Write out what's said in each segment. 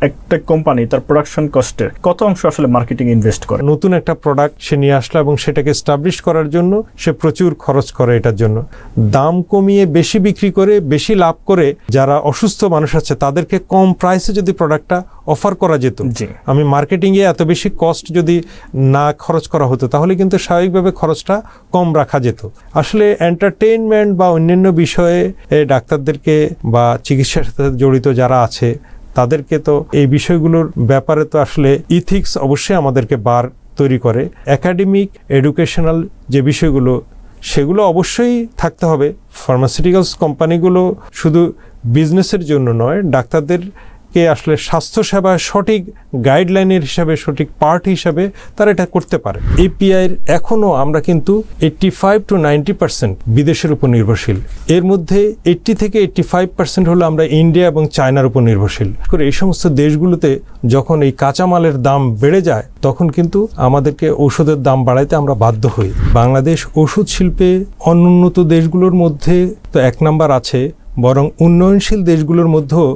একটা কোম্পানি তার প্রোডাকশন কস্টের কত অংশ আসলে মার্কেটিং ইনভেস্ট করে? নতুন একটা প্রোডাক্ট সে নিয়ে আসলো এবং সেটাকে এস্টাবলিশ করার জন্য সে প্রচুর খরচ করে এটার জন্য। দাম কমিয়ে বেশি বিক্রি করে বেশি লাভ করে যারা অসুস্থ মানুষ আছে তাদেরকে কম প্রাইসে যদি প্রোডাক্টটা অফার করা যেত, আমি মার্কেটিংয়ে এত বেশি কস্ট যদি না খরচ করা হতো তাহলে কিন্তু স্বাভাবিকভাবে খরচটা কম রাখা যেত। আসলে এন্টারটেইনমেন্ট বা অন্যান্য বিষয়ে ডাক্তারদেরকে বা চিকিৎসার সাথে জড়িত যারা আছে তাদেরকে তো এই বিষয়গুলোর ব্যাপারে তো আসলে ইথিক্স অবশ্যই আমাদেরকে বার তৈরি করে। একাডেমিক এডুকেশনাল যে বিষয়গুলো সেগুলো অবশ্যই থাকতে হবে। ফার্মাসিউটিক্যালস কোম্পানিগুলো শুধু বিজনেসের জন্য নয়, ডাক্তারদেরকে আসলে স্বাস্থ্যসেবা সঠিক গাইডলাইনের হিসাবে সঠিক পার্ট হিসাবে তারা এটা করতে পারে। এপিআইয়ের এখনও আমরা কিন্তু 85 to 90% বিদেশের উপর নির্ভরশীল। এর মধ্যে 80 থেকে 85% হলো আমরা ইন্ডিয়া এবং চায়নার উপর নির্ভরশীল করে। এই সমস্ত দেশগুলোতে যখন এই কাঁচামালের দাম বেড়ে যায় তখন কিন্তু আমাদেরকে ঔষধের দাম বাড়াইতে আমরা বাধ্য হই। বাংলাদেশ ওষুধ শিল্পে অনুন্নত দেশগুলোর মধ্যে তো 1 নাম্বার আছে, বরং উন্নয়নশীল দেশগুলোর মধ্যেও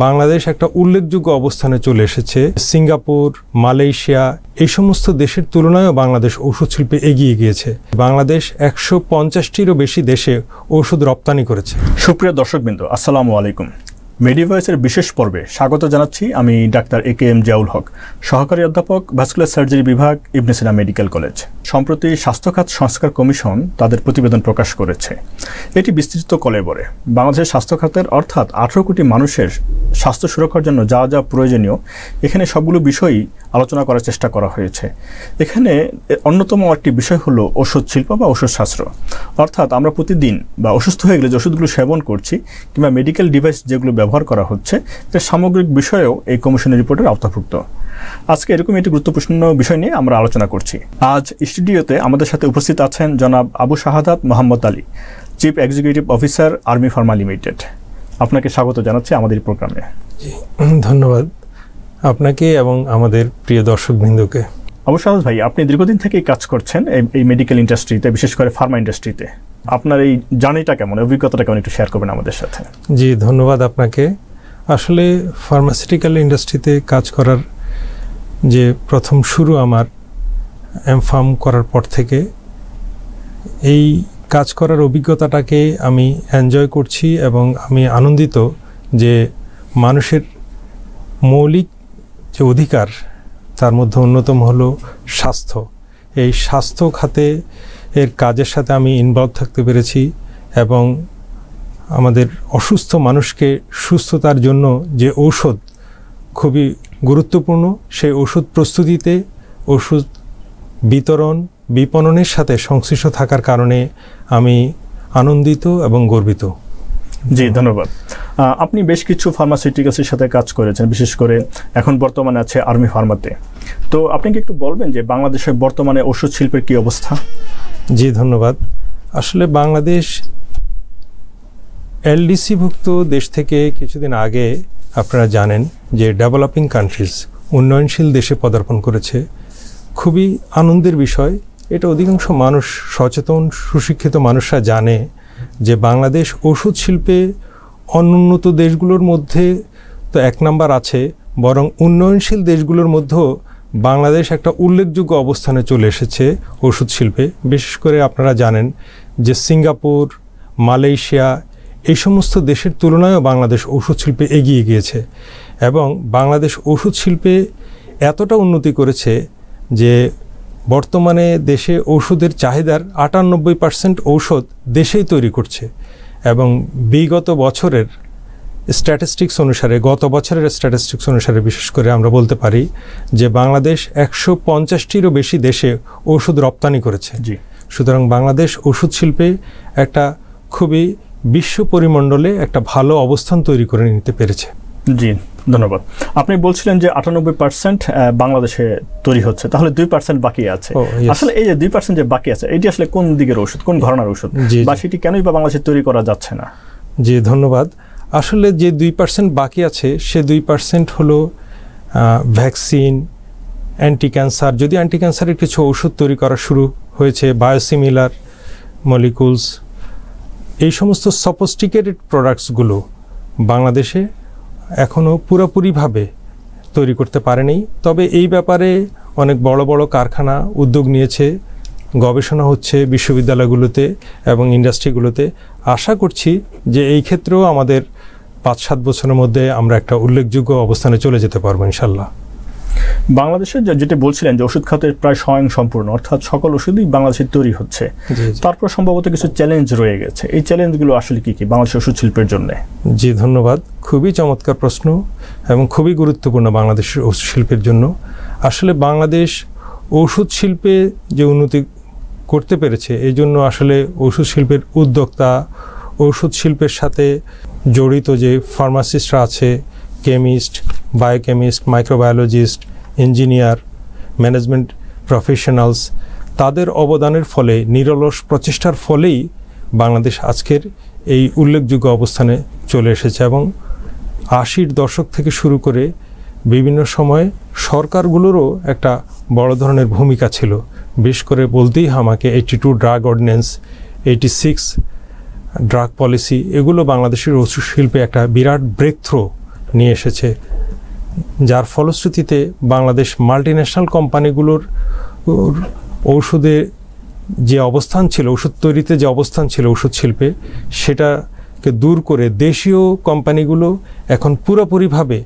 বাংলাদেশ একটা উল্লেখযোগ্য অবস্থানে চলে এসেছে। সিঙ্গাপুর, মালয়েশিয়া এই সমস্ত দেশের তুলনায়ও বাংলাদেশ ওষুধ শিল্পে এগিয়ে গিয়েছে। বাংলাদেশ 150টিরও বেশি দেশে ওষুধ রপ্তানি করেছে। সুপ্রিয় দর্শকবৃন্দ, আসসালামু আলাইকুম। মেডিভয়েসের বিশেষ পর্বে স্বাগত জানাচ্ছি। আমি ডাক্তার AKM জিয়াউল হক, সহকারী অধ্যাপক ভাস্কুলার সার্জারি বিভাগ, ইবনে সিনা মেডিকেল কলেজ। সম্প্রতি স্বাস্থ্যখাত সংস্কার কমিশন তাদের প্রতিবেদন প্রকাশ করেছে। এটি বিস্তৃত কলেবরে বাংলাদেশের স্বাস্থ্যখাতের অর্থাৎ 18 কোটি মানুষের স্বাস্থ্য সুরক্ষার জন্য যা যা প্রয়োজনীয় এখানে সবগুলো বিষয়ই আলোচনা করার চেষ্টা করা হয়েছে। এখানে অন্যতম একটি বিষয় হলো ওষুধ শিল্প বা ওষুধ শাস্ত্র, অর্থাৎ আমরা প্রতিদিন বা অসুস্থ হয়ে গেলে যে ওষুধগুলো সেবন করছি কিংবা মেডিকেল ডিভাইস যেগুলো ব্যবহার করা হচ্ছে এর সামগ্রিক বিষয়েও এই কমিশনের রিপোর্টের আওতাভুক্ত। আজকে এরকম একটি গুরুত্বপূর্ণ বিষয় নিয়ে আমরা আলোচনা করছি। আজ স্টুডিওতে আমাদের সাথে উপস্থিত আছেন জনাব Abu Shahadat Mohammad Ali, chief executive officer, army pharma limited. আপনাকে স্বাগত জানাচ্ছি আমাদের প্রোগ্রামে। ধন্যবাদ আপনাকে এবং আমাদের প্রিয় দর্শকবৃন্দকে। আবু শাহাদাত ভাই, আপনি দীর্ঘদিন থেকেই কাজ করছেন এই মেডিকেল ইন্ডাস্ট্রিতে, বিশেষ করে ফার্মা ইন্ডাস্ট্রিতে। আপনার এই জার্নিটা কেমন, অভিজ্ঞতাটা কেমন, একটু শেয়ার করবেন আমাদের সাথে। জি, ধন্যবাদ আপনাকে। আসলে ফার্মাসিউটিক্যাল ইন্ডাস্ট্রিতে কাজ করার যে প্রথম শুরু আমার এমফার্ম করার পর থেকে, এই কাজ করার অভিজ্ঞতাটাকে আমি এনজয় করছি এবং আমি আনন্দিত যে মানুষের মৌলিক যে অধিকার তার মধ্যে অন্যতম হলো স্বাস্থ্য। এই স্বাস্থ্য খাতে এর কাজের সাথে আমি ইনভলভ থাকতে পেরেছি এবং আমাদের অসুস্থ মানুষকে সুস্থতার জন্য যে ঔষধ খুবই গুরুত্বপূর্ণ, সেই ওষুধ প্রস্তুতিতে, ওষুধ বিতরণ, বিপণনের সাথে সংশ্লিষ্ট থাকার কারণে আমি আনন্দিত এবং গর্বিত। জি, ধন্যবাদ। আপনি বেশ কিছু ফার্মাসিউটিক্যালসের সাথে কাজ করেছেন, বিশেষ করে এখন বর্তমানে আছে আর্মি ফার্মাতে। তো আপনি কি একটু বলবেন যে বাংলাদেশের বর্তমানে ওষুধ শিল্পের কী অবস্থা? জি, ধন্যবাদ। আসলে বাংলাদেশ LDC-ভুক্ত দেশ থেকে কিছুদিন আগে আপনারা জানেন যে ডেভেলপিং কান্ট্রিজ, উন্নয়নশীল দেশে পদার্পণ করেছে। খুবই আনন্দের বিষয়। এটা অধিকাংশ মানুষ, সচেতন সুশিক্ষিত মানুষরা জানে যে বাংলাদেশ ওষুধ শিল্পে অনুন্নত দেশগুলোর মধ্যে তো 1 নাম্বার আছে, বরং উন্নয়নশীল দেশগুলোর মধ্যেও বাংলাদেশ একটা উল্লেখযোগ্য অবস্থানে চলে এসেছে ওষুধ শিল্পে। বিশেষ করে আপনারা জানেন যে সিঙ্গাপুর, মালয়েশিয়া এই সমস্ত দেশের তুলনায়ও বাংলাদেশ ওষুধ শিল্পে এগিয়ে গিয়েছে এবং বাংলাদেশ ওষুধ শিল্পে এতটা উন্নতি করেছে যে বর্তমানে দেশে ওষুধের চাহিদার 98% ঔষধ দেশেই তৈরি করছে। এবং বিগত বছরের স্ট্যাটিস্টিক্স অনুসারে, গত বছরের স্ট্যাটিস্টিক্স অনুসারে বিশেষ করে আমরা বলতে পারি যে বাংলাদেশ 150টিরও বেশি দেশে ওষুধ রপ্তানি করেছে। জি, সুতরাং বাংলাদেশ ওষুধ শিল্পে একটা খুবই বিশ্ব পরিমণ্ডলে একটা ভালো অবস্থান তৈরি করে নিতে পেরেছে। জি, ধন্যবাদ। আপনি বলছিলেন যে 98% বাংলাদেশে তৈরি হচ্ছে, তাহলে 2% বাকি আছে। আসলে এই যে 2% যে বাকি আছে, এটি আসলে কোন দিকের ওষুধ, কোন ঘরানার ওষুধ, বা সেটি কেনই বা বাংলাদেশে তৈরি করা যাচ্ছে না? জি, ধন্যবাদ। আসলে যে 2% বাকি আছে সে 2% হলো ভ্যাকসিন, অ্যান্টি ক্যান্সার। যদি অ্যান্টি ক্যান্সারের কিছু ওষুধ তৈরি করা শুরু হয়েছে, বায়োসিমিলার মলিকুলস, এই সমস্ত সফিস্টিকেটেড প্রোডাক্টসগুলো বাংলাদেশে এখনও পুরোপুরিভাবে তৈরি করতে পারেনি। তবে এই ব্যাপারে অনেক বড় বড় কারখানা উদ্যোগ নিয়েছে, গবেষণা হচ্ছে বিশ্ববিদ্যালয়গুলোতে এবং ইন্ডাস্ট্রিগুলোতে। আশা করছি যে এই ক্ষেত্রেও আমাদের 5-7 বছরের মধ্যে আমরা একটা উল্লেখযোগ্য অবস্থানে চলে যেতে পারবো ইনশাল্লাহ। বাংলাদেশে যেটা বলছিলেন যে ওষুধ খাতের প্রায় স্বয়ং সম্পূর্ণ, অর্থাৎ সকল ওষুধই বাংলাদেশে তৈরি হচ্ছে, তারপর সম্ভবত কিছু চ্যালেঞ্জ রয়ে গেছে। এই চ্যালেঞ্জগুলো আসলে কি কি বাংলাদেশের ওষুধ শিল্পের জন্য? জি ধন্যবাদ, খুবই চমৎকার প্রশ্ন এবং খুবই গুরুত্বপূর্ণ বাংলাদেশের ওষুধ শিল্পের জন্য। আসলে বাংলাদেশ ওষুধ শিল্পে যে উন্নতি করতে পেরেছে এই জন্য আসলে ওষুধ শিল্পের উদ্যোক্তা, ওষুধ শিল্পের সাথে জড়িত যে ফার্মাসিস্টরা আছে, chemist, biochemist, microbiologist, engineer, management professionals, তাদের অবদানের ফলে, নিরলস প্রচেষ্টার ফলেই বাংলাদেশ আজকের এই উল্লেখযোগ্য অবস্থানে চলে এসেছে। এবং 80-র দশক থেকে শুরু করে বিভিন্ন সময় সরকারগুলোরও একটা বড় ধরনের ভূমিকা ছিল। বিশেষ করে বলতেই আমাকে 82 ড্রাগ অর্ডিন্যান্স, 86 ড্রাগ পলিসি, এগুলো বাংলাদেশের ওষুধ শিল্পে একটা বিরাট ব্রেক থ্রো নিয়ে এসেছে, যার ফলশ্রুতিতে বাংলাদেশ মাল্টিন্যাশনাল কোম্পানিগুলোর ঔষধে যে অবস্থান ছিল, ওষুধ তৈরিতে যে অবস্থান ছিল ওষুধ শিল্পে, সেটাকে দূর করে দেশীয় কোম্পানিগুলো এখন পুরোপুরিভাবে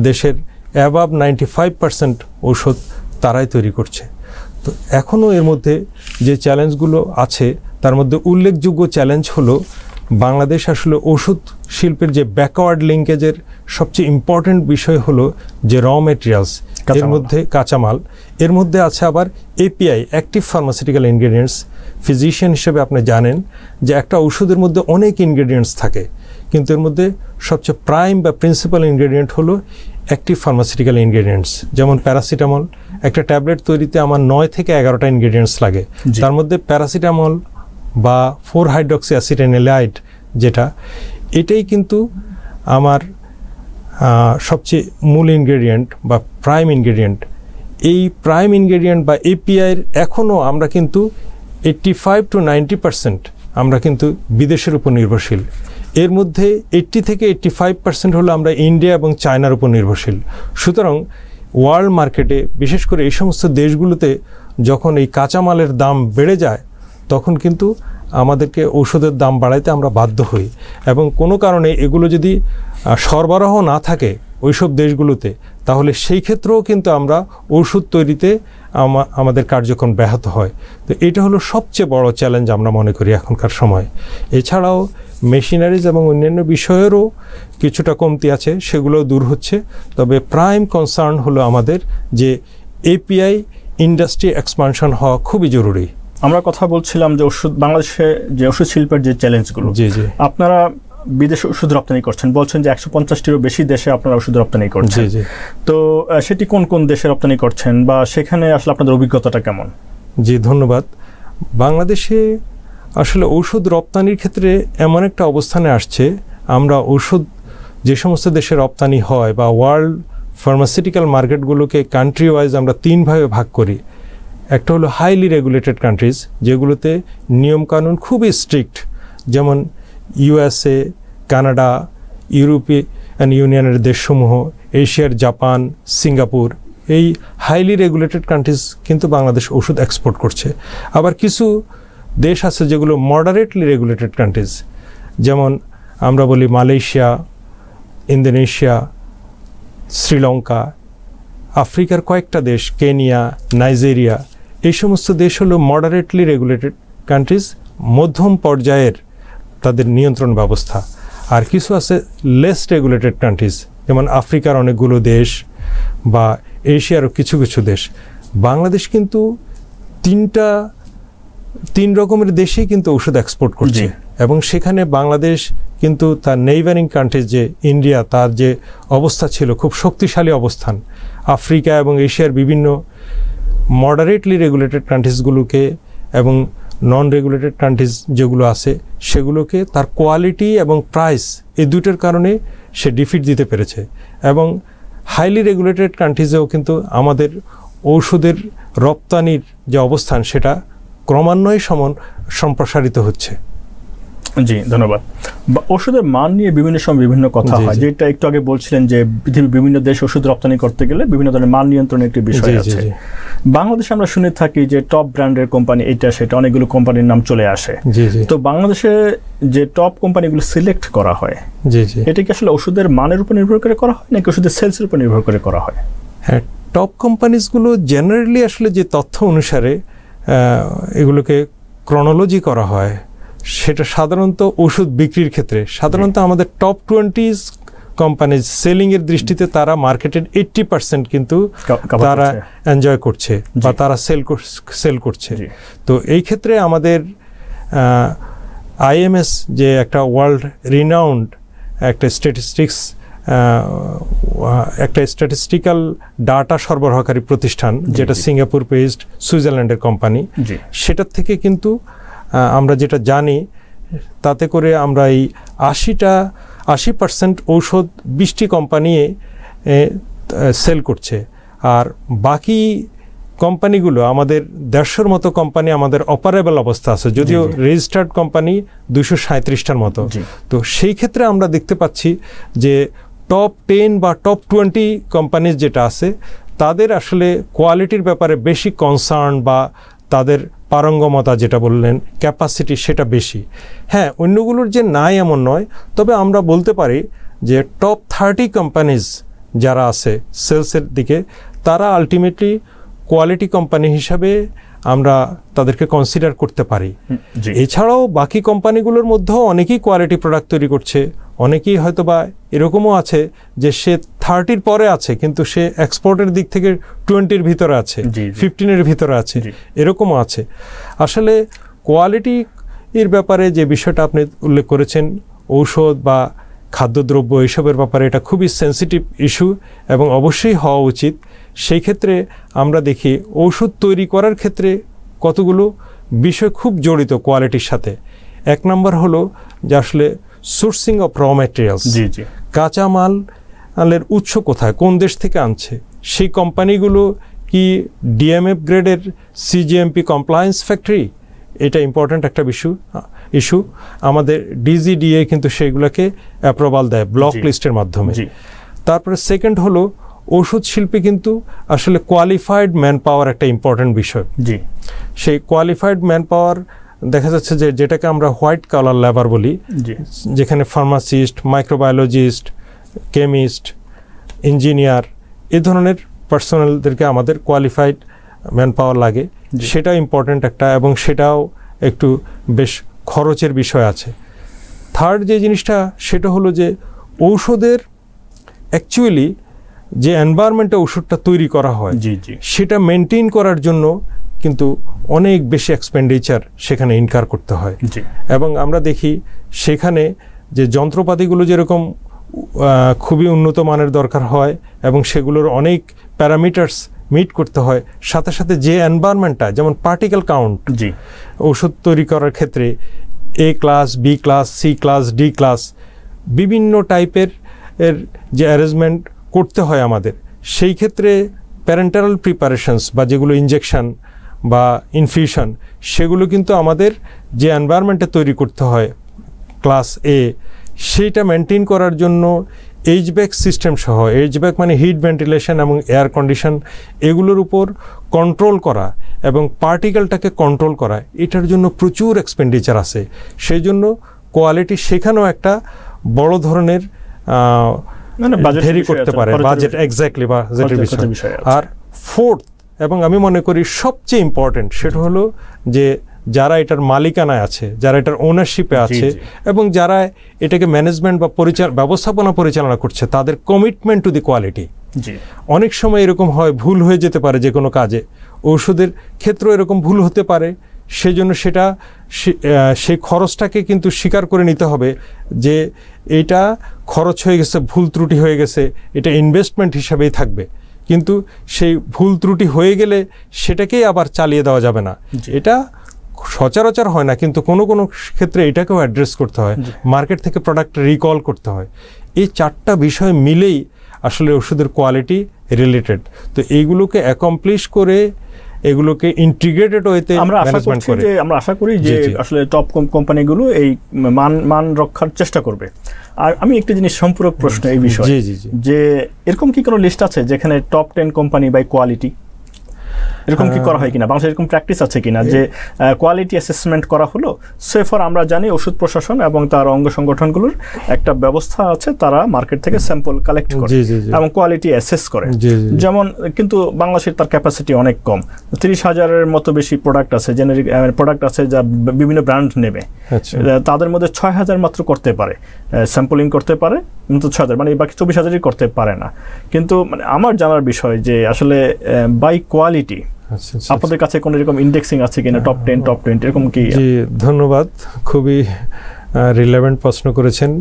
দেশের অ্যাবাভ 95% ঔষধ তারাই তৈরি করছে। তো এখনও এর মধ্যে যে চ্যালেঞ্জগুলো আছে তার মধ্যে উল্লেখযোগ্য চ্যালেঞ্জ হলো বাংলাদেশ আসলে ওষুধ শিল্পের যে ব্যাকওয়ার্ড লিঙ্কেজের সবচেয়ে ইম্পর্ট্যান্ট বিষয় হলো যে র মেটেরিয়ালস, এর মধ্যে কাঁচামাল, এর মধ্যে আছে আবার API, active pharmaceutical ingredients. Physician হিসেবে আপনি জানেন যে একটা ওষুধের মধ্যে অনেক ইনগ্রেডিয়েন্টস থাকে, কিন্তু এর মধ্যে সবচেয়ে প্রাইম বা প্রিন্সিপাল ইনগ্রেডিয়েন্ট হলো অ্যাক্টিভ ফার্মাসিউটিক্যাল ইনগ্রেডিয়েন্টস। যেমন প্যারাসিটামল, একটা ট্যাবলেট তৈরিতে আমার 9 থেকে 11টা ইনগ্রেডিয়েন্টস লাগে, তার মধ্যে প্যারাসিটামল বা 4-হাইড্রক্সি অ্যাসিটাইনলাইড যেটা, এটাই কিন্তু আমার সবচেয়ে মূল ইনগ্রেডিয়েন্ট বা প্রাইম ইনগ্রেডিয়েন্ট। এই প্রাইম ইনগ্রেডিয়েন্ট বা এপিআইয়ের এখনও আমরা কিন্তু 85 to 90% আমরা কিন্তু বিদেশের উপর নির্ভরশীল। এর মধ্যে 80 থেকে 85% হলো আমরা ইন্ডিয়া এবং চায়নার উপর নির্ভরশীল। সুতরাং ওয়ার্ল্ড মার্কেটে, বিশেষ করে এই সমস্ত দেশগুলোতে যখন এই কাঁচামালের দাম বেড়ে যায়, তখন কিন্তু আমাদেরকে ঔষধের দাম বাড়াইতে আমরা বাধ্য হই। এবং কোনো কারণে এগুলো যদি সরবরাহ না থাকে ওইসব দেশগুলোতে, তাহলে সেই ক্ষেত্রেও কিন্তু আমরা ওষুধ তৈরিতে আমাদের কার্যক্রম ব্যাহত হয়। তো এটা হলো সবচেয়ে বড় চ্যালেঞ্জ আমরা মনে করি এখনকার সময়। এছাড়াও মেশিনারিজ এবং অন্যান্য বিষয়েরও কিছুটা কমতি আছে, সেগুলো দূর হচ্ছে। তবে প্রাইম কনসার্ন হলো আমাদের যে এপিআই ইন্ডাস্ট্রি এক্সপানশন হওয়া খুবই জরুরি। আমরা কথা বলছিলাম যে বাংলাদেশে যে ওষুধ শিল্পের যে চ্যালেঞ্জগুলো, জি জি, আপনারা বিদেশে ওষুধ রপ্তানি করছেন, বলছেন যে 150টিরও বেশি দেশে আপনারা ওষুধ রপ্তানি করছেন। জি জি, তো সেটি কোন কোন দেশে রপ্তানি করছেন বা সেখানে আসলে আপনাদের অভিজ্ঞতাটা কেমন? জি ধন্যবাদ। বাংলাদেশে আসলে ঔষধ রপ্তানির ক্ষেত্রে এমন একটা অবস্থানে আসছে, আমরা ঔষধ যে সমস্ত দেশে রপ্তানি হয় বা ওয়ার্ল্ড ফার্মাসিউটিক্যাল মার্কেটগুলোকে কান্ট্রি ওয়াইজ আমরা 3 ভাগে ভাগ করি। একটা হলো হাইলি রেগুলেটেড কান্ট্রিজ, যেগুলোতে নিয়মকানুন খুবই স্ট্রিক্ট, যেমন ইউএসএ, কানাডা, ইউরোপিয়ান ইউনিয়নের দেশসমূহ, এশিয়ার জাপান, সিঙ্গাপুর, এই হাইলি রেগুলেটেড কান্ট্রিজ কিন্তু বাংলাদেশ ওষুধ এক্সপোর্ট করছে। আবার কিছু দেশ আছে যেগুলো মডারেটলি রেগুলেটেড কান্ট্রিজ, যেমন আমরা বলি মালয়েশিয়া, ইন্দোনেশিয়া, শ্রীলঙ্কা, আফ্রিকার কয়েকটা দেশ, কেনিয়া, নাইজেরিয়া, এই সমস্ত দেশ হলো মডারেটলি রেগুলেটেড কান্ট্রিজ, মধ্যম পর্যায়ের তাদের নিয়ন্ত্রণ ব্যবস্থা। আর কিছু আছে লেস রেগুলেটেড কান্ট্রিজ, যেমন আফ্রিকার অনেকগুলো দেশ বা এশিয়ারও কিছু কিছু দেশ। বাংলাদেশ কিন্তু 3 রকমের দেশেই কিন্তু ওষুধ এক্সপোর্ট করছে, এবং সেখানে বাংলাদেশ কিন্তু তার নেইবারিং কান্ট্রিজ যে ইন্ডিয়া, তার যে অবস্থা ছিল খুব শক্তিশালী অবস্থান, আফ্রিকা এবং এশিয়ার বিভিন্ন মডারেটলি রেগুলেটেড কান্ট্রিজগুলোকে এবং নন রেগুলেটেড কান্ট্রিজ যেগুলো আছে সেগুলোকে তার কোয়ালিটি এবং প্রাইস, এই দুটোর কারণে সে ডিফিট দিতে পেরেছে। এবং হাইলি রেগুলেটেড কান্ট্রিজেও কিন্তু আমাদের ঔষধের রপ্তানির যে অবস্থান সেটা ক্রমান্বয়ে সম্প্রসারিত হচ্ছে। জি, ধন্যবাদ। ওষুধের মান নিয়ে বিভিন্ন সময় বিভিন্ন কথা হয়, যেটা একটু আগে বলছিলেন যে পৃথিবীর বিভিন্ন দেশ ওষুধ রপ্তানি করতে গেলে বিভিন্ন ধরনের মান নিয়ন্ত্রণের একটি বিষয় আছে। বাংলাদেশে আমরা শুনে থাকি যে টপ ব্র্যান্ডের কোম্পানি এটা সেটা অনেকগুলো কোম্পানির নাম চলে আসে। তো বাংলাদেশে যে টপ কোম্পানিগুলো সিলেক্ট করা হয়, এটা কি আসলে ওষুধের মানের উপর নির্ভর করে করা হয় নাকি ওষুধের সেলসের উপর নির্ভর করে করা হয়? হ্যাঁ, টপ কোম্পানিজগুলো জেনারেলি আসলে যে তথ্য অনুসারে এগুলোকে ক্রনোলজি করা হয়, সেটা সাধারণত ওষুধ বিক্রির ক্ষেত্রে সাধারণত আমাদের টপ 20 কোম্পানিজ সেলিংয়ের দৃষ্টিতে তারা মার্কেটের 80% কিন্তু তারা এনজয় করছে বা তারা সেল করছে। তো এই ক্ষেত্রে আমাদের IMS যে একটা ওয়ার্ল্ড রিনাউন্ড একটা স্ট্যাটিস্টিক্যাল ডাটা সরবরাহকারী প্রতিষ্ঠান, যেটা সিঙ্গাপুর বেসড সুইজারল্যান্ডের কোম্পানি, সেটার থেকে কিন্তু আমরা যেটা জানি তাতে করে আমরা এই 80% ঔষধ 20টি কোম্পানি সেল করছে, আর বাকি কোম্পানিগুলো আমাদের 150 মতো কোম্পানি আমাদের অপারেবল অবস্থা আছে, যদিও রেজিস্টার্ড কোম্পানি 237টার মতো। তো সেই ক্ষেত্রে আমরা দেখতে পাচ্ছি যে টপ 10 বা টপ 20 কোম্পানি যেটা আছে তাদের আসলে কোয়ালিটির ব্যাপারে বেশি কনসার্ন বা তাদের পারঙ্গমতা যেটা বললেন ক্যাপাসিটি সেটা বেশি। হ্যাঁ, অন্যগুলোর যে নাই এমন নয়, তবে আমরা বলতে পারি যে টপ 30 কোম্পানিজ যারা আছে সেলসের দিকে, তারা আলটিমেটলি কোয়ালিটি কোম্পানি হিসাবে আমরা তাদেরকে কনসিডার করতে পারি। এছাড়াও বাকি কোম্পানিগুলোর মধ্যেও অনেকেই কোয়ালিটি প্রোডাক্ট তৈরি করছে, অনেকেই হয়তো বা এরকমও আছে যে সে 30-র পরে আছে কিন্তু সে এক্সপোর্টের দিক থেকে 20-র ভিতরে আছে, 15-এর ভিতরে আছে, এরকমও আছে। আসলে কোয়ালিটির ব্যাপারে যে বিষয়টা আপনি উল্লেখ করেছেন, ঔষধ বা খাদ্যদ্রব্য এইসবের ব্যাপারে এটা খুবই সেন্সিটিভ ইস্যু এবং অবশ্যই হওয়া উচিত। সেই ক্ষেত্রে আমরা দেখি ঔষধ তৈরি করার ক্ষেত্রে কতগুলো বিষয় খুব জড়িত কোয়ালিটির সাথে। এক নম্বর হলো যে আসলে সোর্সিং অফ র ম্যাটেরিয়ালস, কাঁচামালের উৎস কোথায়, কোন দেশ থেকে আনছে, সেই কোম্পানিগুলো কি ডিএমএফ গ্রেডের সিজিএমপি কমপ্লায়েন্স ফ্যাক্টরি, এটা ইম্পর্ট্যান্ট একটা ইস্যু। আমাদের ডিজিডিএ কিন্তু সেইগুলোকে অ্যাপ্রুভাল দেয় ব্লক লিস্টের মাধ্যমে। তারপরে সেকেন্ড হলো ওষুধ শিল্পে কিন্তু আসলে কোয়ালিফাইড ম্যান পাওয়ার একটা ইম্পর্ট্যান্ট বিষয়। সেই কোয়ালিফাইড ম্যান পাওয়ার দেখা যাচ্ছে যে যেটাকে আমরা হোয়াইট কালার লেবার বলি, যেখানে ফার্মাসিস্ট, মাইক্রোবায়োলজিস্ট, কেমিস্ট, ইঞ্জিনিয়ার, এ ধরনের পার্সোনালদেরকে আমাদের কোয়ালিফাইড ম্যান পাওয়ার লাগে, সেটা ইম্পর্ট্যান্ট একটা, এবং সেটাও একটু বেশ খরচের বিষয় আছে। থার্ড যে জিনিসটা সেটা হলো যে ঔষধের অ্যাকচুয়ালি যে এনভায়রনমেন্টে ওষুধটা তৈরি করা হয় সেটা মেনটেন করার জন্য কিন্তু অনেক বেশি এক্সপেন্ডিচার সেখানে ইনকার করতে হয়। এবং আমরা দেখি সেখানে যে যন্ত্রপাতিগুলো যেরকম খুবই উন্নত মানের দরকার হয় এবং সেগুলোর অনেক প্যারামিটার্স মিট করতে হয়, সাথে সাথে যে এনভায়রনমেন্টটা, যেমন পার্টিকেল কাউন্ট ওষুধ তৈরি করার ক্ষেত্রে A class, B class, C class, D class, বিভিন্ন টাইপের যে অ্যারেঞ্জমেন্ট করতে হয় আমাদের, সেই ক্ষেত্রে প্যারেন্টারাল প্রিপারেশনস বা যেগুলো ইনজেকশন বা ইনফিউশন, সেগুলো কিন্তু আমাদের যে এনভায়রনমেন্টে তৈরি করতে হয় ক্লাস A, সেইটা মেনটেন করার জন্য এইচব্যাক সিস্টেম সহ, এইচব্যাক মানে হিট ভেন্টিলেশন এবং এয়ার কন্ডিশন, এগুলোর উপর কন্ট্রোল করা এবং পার্টিকেলটাকে কন্ট্রোল করা, এটার জন্য প্রচুর এক্সপেন্ডিচার আছে। সেই জন্য কোয়ালিটি সেখানেও একটা বড় ধরনের ভেরি করতে পারে, বাজেট, এক্স্যাক্টলি বাজেটের বিষয়। আর ফোর্থ এবং আমি মনে করি সবচেয়ে ইম্পর্টেন্ট সেটা হলো যে যারা এটার মালিকানায় আছে, যারা এটার ওনারশিপে আছে এবং যারা এটাকে ম্যানেজমেন্ট বা ব্যবস্থাপনা পরিচালনা করছে, তাদের কমিটমেন্ট টু দি কোয়ালিটি। অনেক সময় এরকম হয়, ভুল হয়ে যেতে পারে যে কোনো কাজে, ঔষধের ক্ষেত্রেও এরকম ভুল হতে পারে, সেজন্য সেটা সেই খরচটাকে কিন্তু স্বীকার করে নিতে হবে যে এটা খরচ হয়ে গেছে, ভুল ত্রুটি হয়ে গেছে, এটা ইনভেস্টমেন্ট হিসাবেই থাকবে, কিন্তু সেই ভুল ত্রুটি হয়ে গেলে সেটাকেই আবার চালিয়ে দেওয়া যাবে না। এটা সচরাচর হয় না, কিন্তু কোনো কোনো ক্ষেত্রে এটাকেও অ্যাড্রেস করতে হয়, মার্কেট থেকে প্রোডাক্ট রিকল করতে হয়। এই চারটা বিষয় মিলেই আসলে ওষুধের কোয়ালিটি রিলেটেড। তো এইগুলোকে অ্যাকমপ্লিশ করে এগুলোকে ইন্টিগ্রেটেড ওয়েতে ম্যানেজমেন্ট করে। আমরা আশা করি যে আসলে টপ কোম্পানিগুলো এই মান রক্ষার চেষ্টা করবে। আর আমি একটা জিনিস সম্পূরক প্রশ্ন এই বিষয়ে, যে এরকম কি কোনো লিস্ট আছে যেখানে টপ 10 কোম্পানি বাই কোয়ালিটি, এরকম কি করা হয় কিনা, বাংলাদেশে এরকম প্র্যাকটিস আছে কিনা যে কোয়ালিটি অ্যাসেসমেন্ট করা হলো? সেফর আমরা জানি ওষুধ প্রশাসন এবং তার অঙ্গ সংগঠনগুলোর একটা ব্যবস্থা আছে, তারা মার্কেট থেকে স্যাম্পল কালেক্ট করে এবং কোয়ালিটি অ্যাসেস করে। যেমন কিন্তু বাংলাদেশের তার ক্যাপাসিটি অনেক কম, 30,000-এর মতো বেশি প্রোডাক্ট আছে, জেনেরিক প্রোডাক্ট আছে যা বিভিন্ন ব্র্যান্ড নেবে, তাদের মধ্যে 6,000 মাত্র করতে পারে, স্যাম্পলিং করতে পারে, কিন্তু 6,000 মানে বাকি 24,000-ই করতে পারে না। কিন্তু মানে আমার জানার বিষয় যে আসলে বাই কোয়ালিটি আপনাদের কাছে কোন এরকম ইন্ডেক্সিং আছে কিনা, টপ 10 টপ 20 এরকম কি? জি ধন্যবাদ, খুবই রিলেভেন্ট প্রশ্ন করেছেন।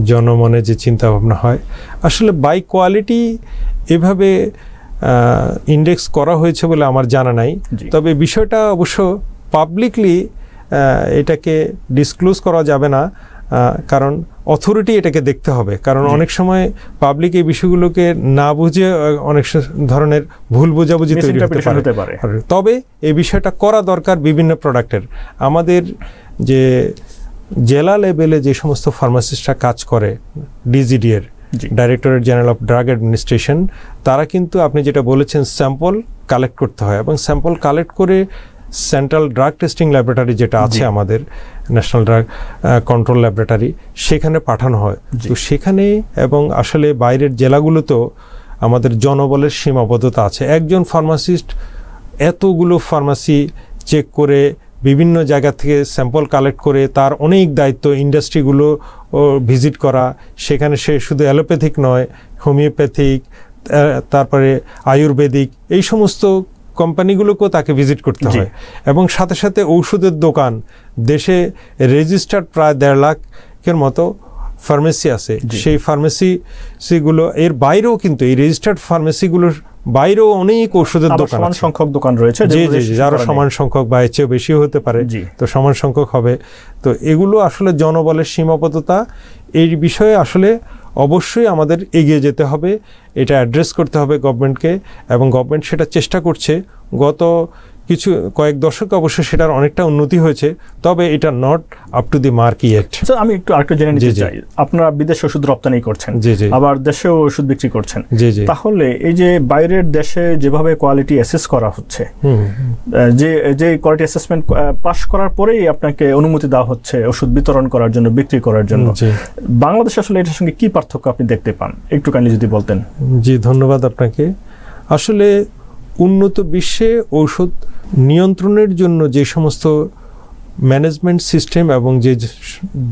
জনমনে যে চিন্তা ভাবনা হয়, আসলে বাই কোয়ালিটি এভাবে ইন্ডেক্স করা হয়েছে বলে আমার জানা নাই। তবে বিষয়টা অবশ্য পাবলিকলি এটাকে ডিসক্লোজ করা যাবে না, কারণ অথরিটি এটাকে দেখতে হবে। কারণ অনেক সময় পাবলিক এই বিষয়গুলোকে না বুঝে অনেক ধরনের ভুল বোঝাবুঝি তৈরি হতে পারে। তবে এই বিষয়টা করা দরকার বিভিন্ন প্রোডাক্টের। আমাদের যে জেলা লেভেলে যে সমস্ত ফার্মাসিস্টরা কাজ করে, ডিজিডি এর directorate general of drug administration, তারা কিন্তু আপনি যেটা বলেছেন স্যাম্পল কালেক্ট করতে হয়, এবং স্যাম্পল কালেক্ট করে সেন্ট্রাল ড্রাগ টেস্টিং ল্যাবরেটরি যেটা আছে আমাদের, ন্যাশনাল ড্রাগ কন্ট্রোল ল্যাবরেটরি, সেখানে পাঠানো হয়। তো সেখানে এবং আসলে বাইরের জেলাগুলোতেও আমাদের জনবলের সীমাবদ্ধতা আছে। একজন ফার্মাসিস্ট এতগুলো ফার্মাসি চেক করে বিভিন্ন জায়গা থেকে স্যাম্পল কালেক্ট করে, তার অনেক দায়িত্ব, ইন্ডাস্ট্রিগুলো ভিজিট করা, সেখানে সে শুধু অ্যালোপ্যাথিক নয়, হোমিওপ্যাথিক, তারপরে আয়ুর্বেদিক, এই সমস্ত কোম্পানিগুলোকেও তাকে ভিজিট করতে হয়। এবং সাথে সাথে ঔষধের দোকান, দেশে রেজিস্টার্ড প্রায় 1.5 লাখের মতো ফার্মেসি আছে, সেই ফার্মেসিগুলো এর বাইরেও কিন্তু এই রেজিস্টার্ড ফার্মেসিগুলোর বাইরেও অনেক ঔষধের দোকান, সমান সংখ্যক দোকান রয়েছে, যারা সমান সংখ্যক বা এর চেয়েও বেশিও হতে পারে, তো সমান সংখ্যক হবে। তো এগুলো আসলে জনবলের সীমাবদ্ধতা, এই বিষয়ে আসলে অবশ্যই আমাদের এগিয়ে যেতে হবে, এটা অ্যাড্রেস করতে হবে গভর্নমেন্টকে, এবং গভর্নমেন্ট সেটা চেষ্টা করছে। গত কয়েক দশকে অবশ্যই সেটার অনেকটা উন্নতি হয়েছে, তবে এটা not up to the mark yet. আমি একটু আরেকটু জেনে নিতে চাই, আপনারা বিদেশে ওষুধ রপ্তানি করছেন, আবার দেশেও ওষুধ বিক্রি করছেন, তাহলে এই যে বাইরের দেশে যেভাবে কোয়ালিটি অ্যাসেস করা হচ্ছে, যে কোয়ালিটি অ্যাসেসমেন্ট পাস করার পরেই আপনাকে অনুমতি দেওয়া হচ্ছে ওষুধ বিতরণ করার জন্য, বিক্রি করার জন্য, বাংলাদেশে আসলে এটার সঙ্গে কি পার্থক্য আপনি দেখতে পান, একটু কাইন্ডলি যদি বলতেন। জি ধন্যবাদ আপনাকে। আসলে উন্নত বিশ্বে ঔষধ নিয়ন্ত্রণের জন্য যে সমস্ত ম্যানেজমেন্ট সিস্টেম এবং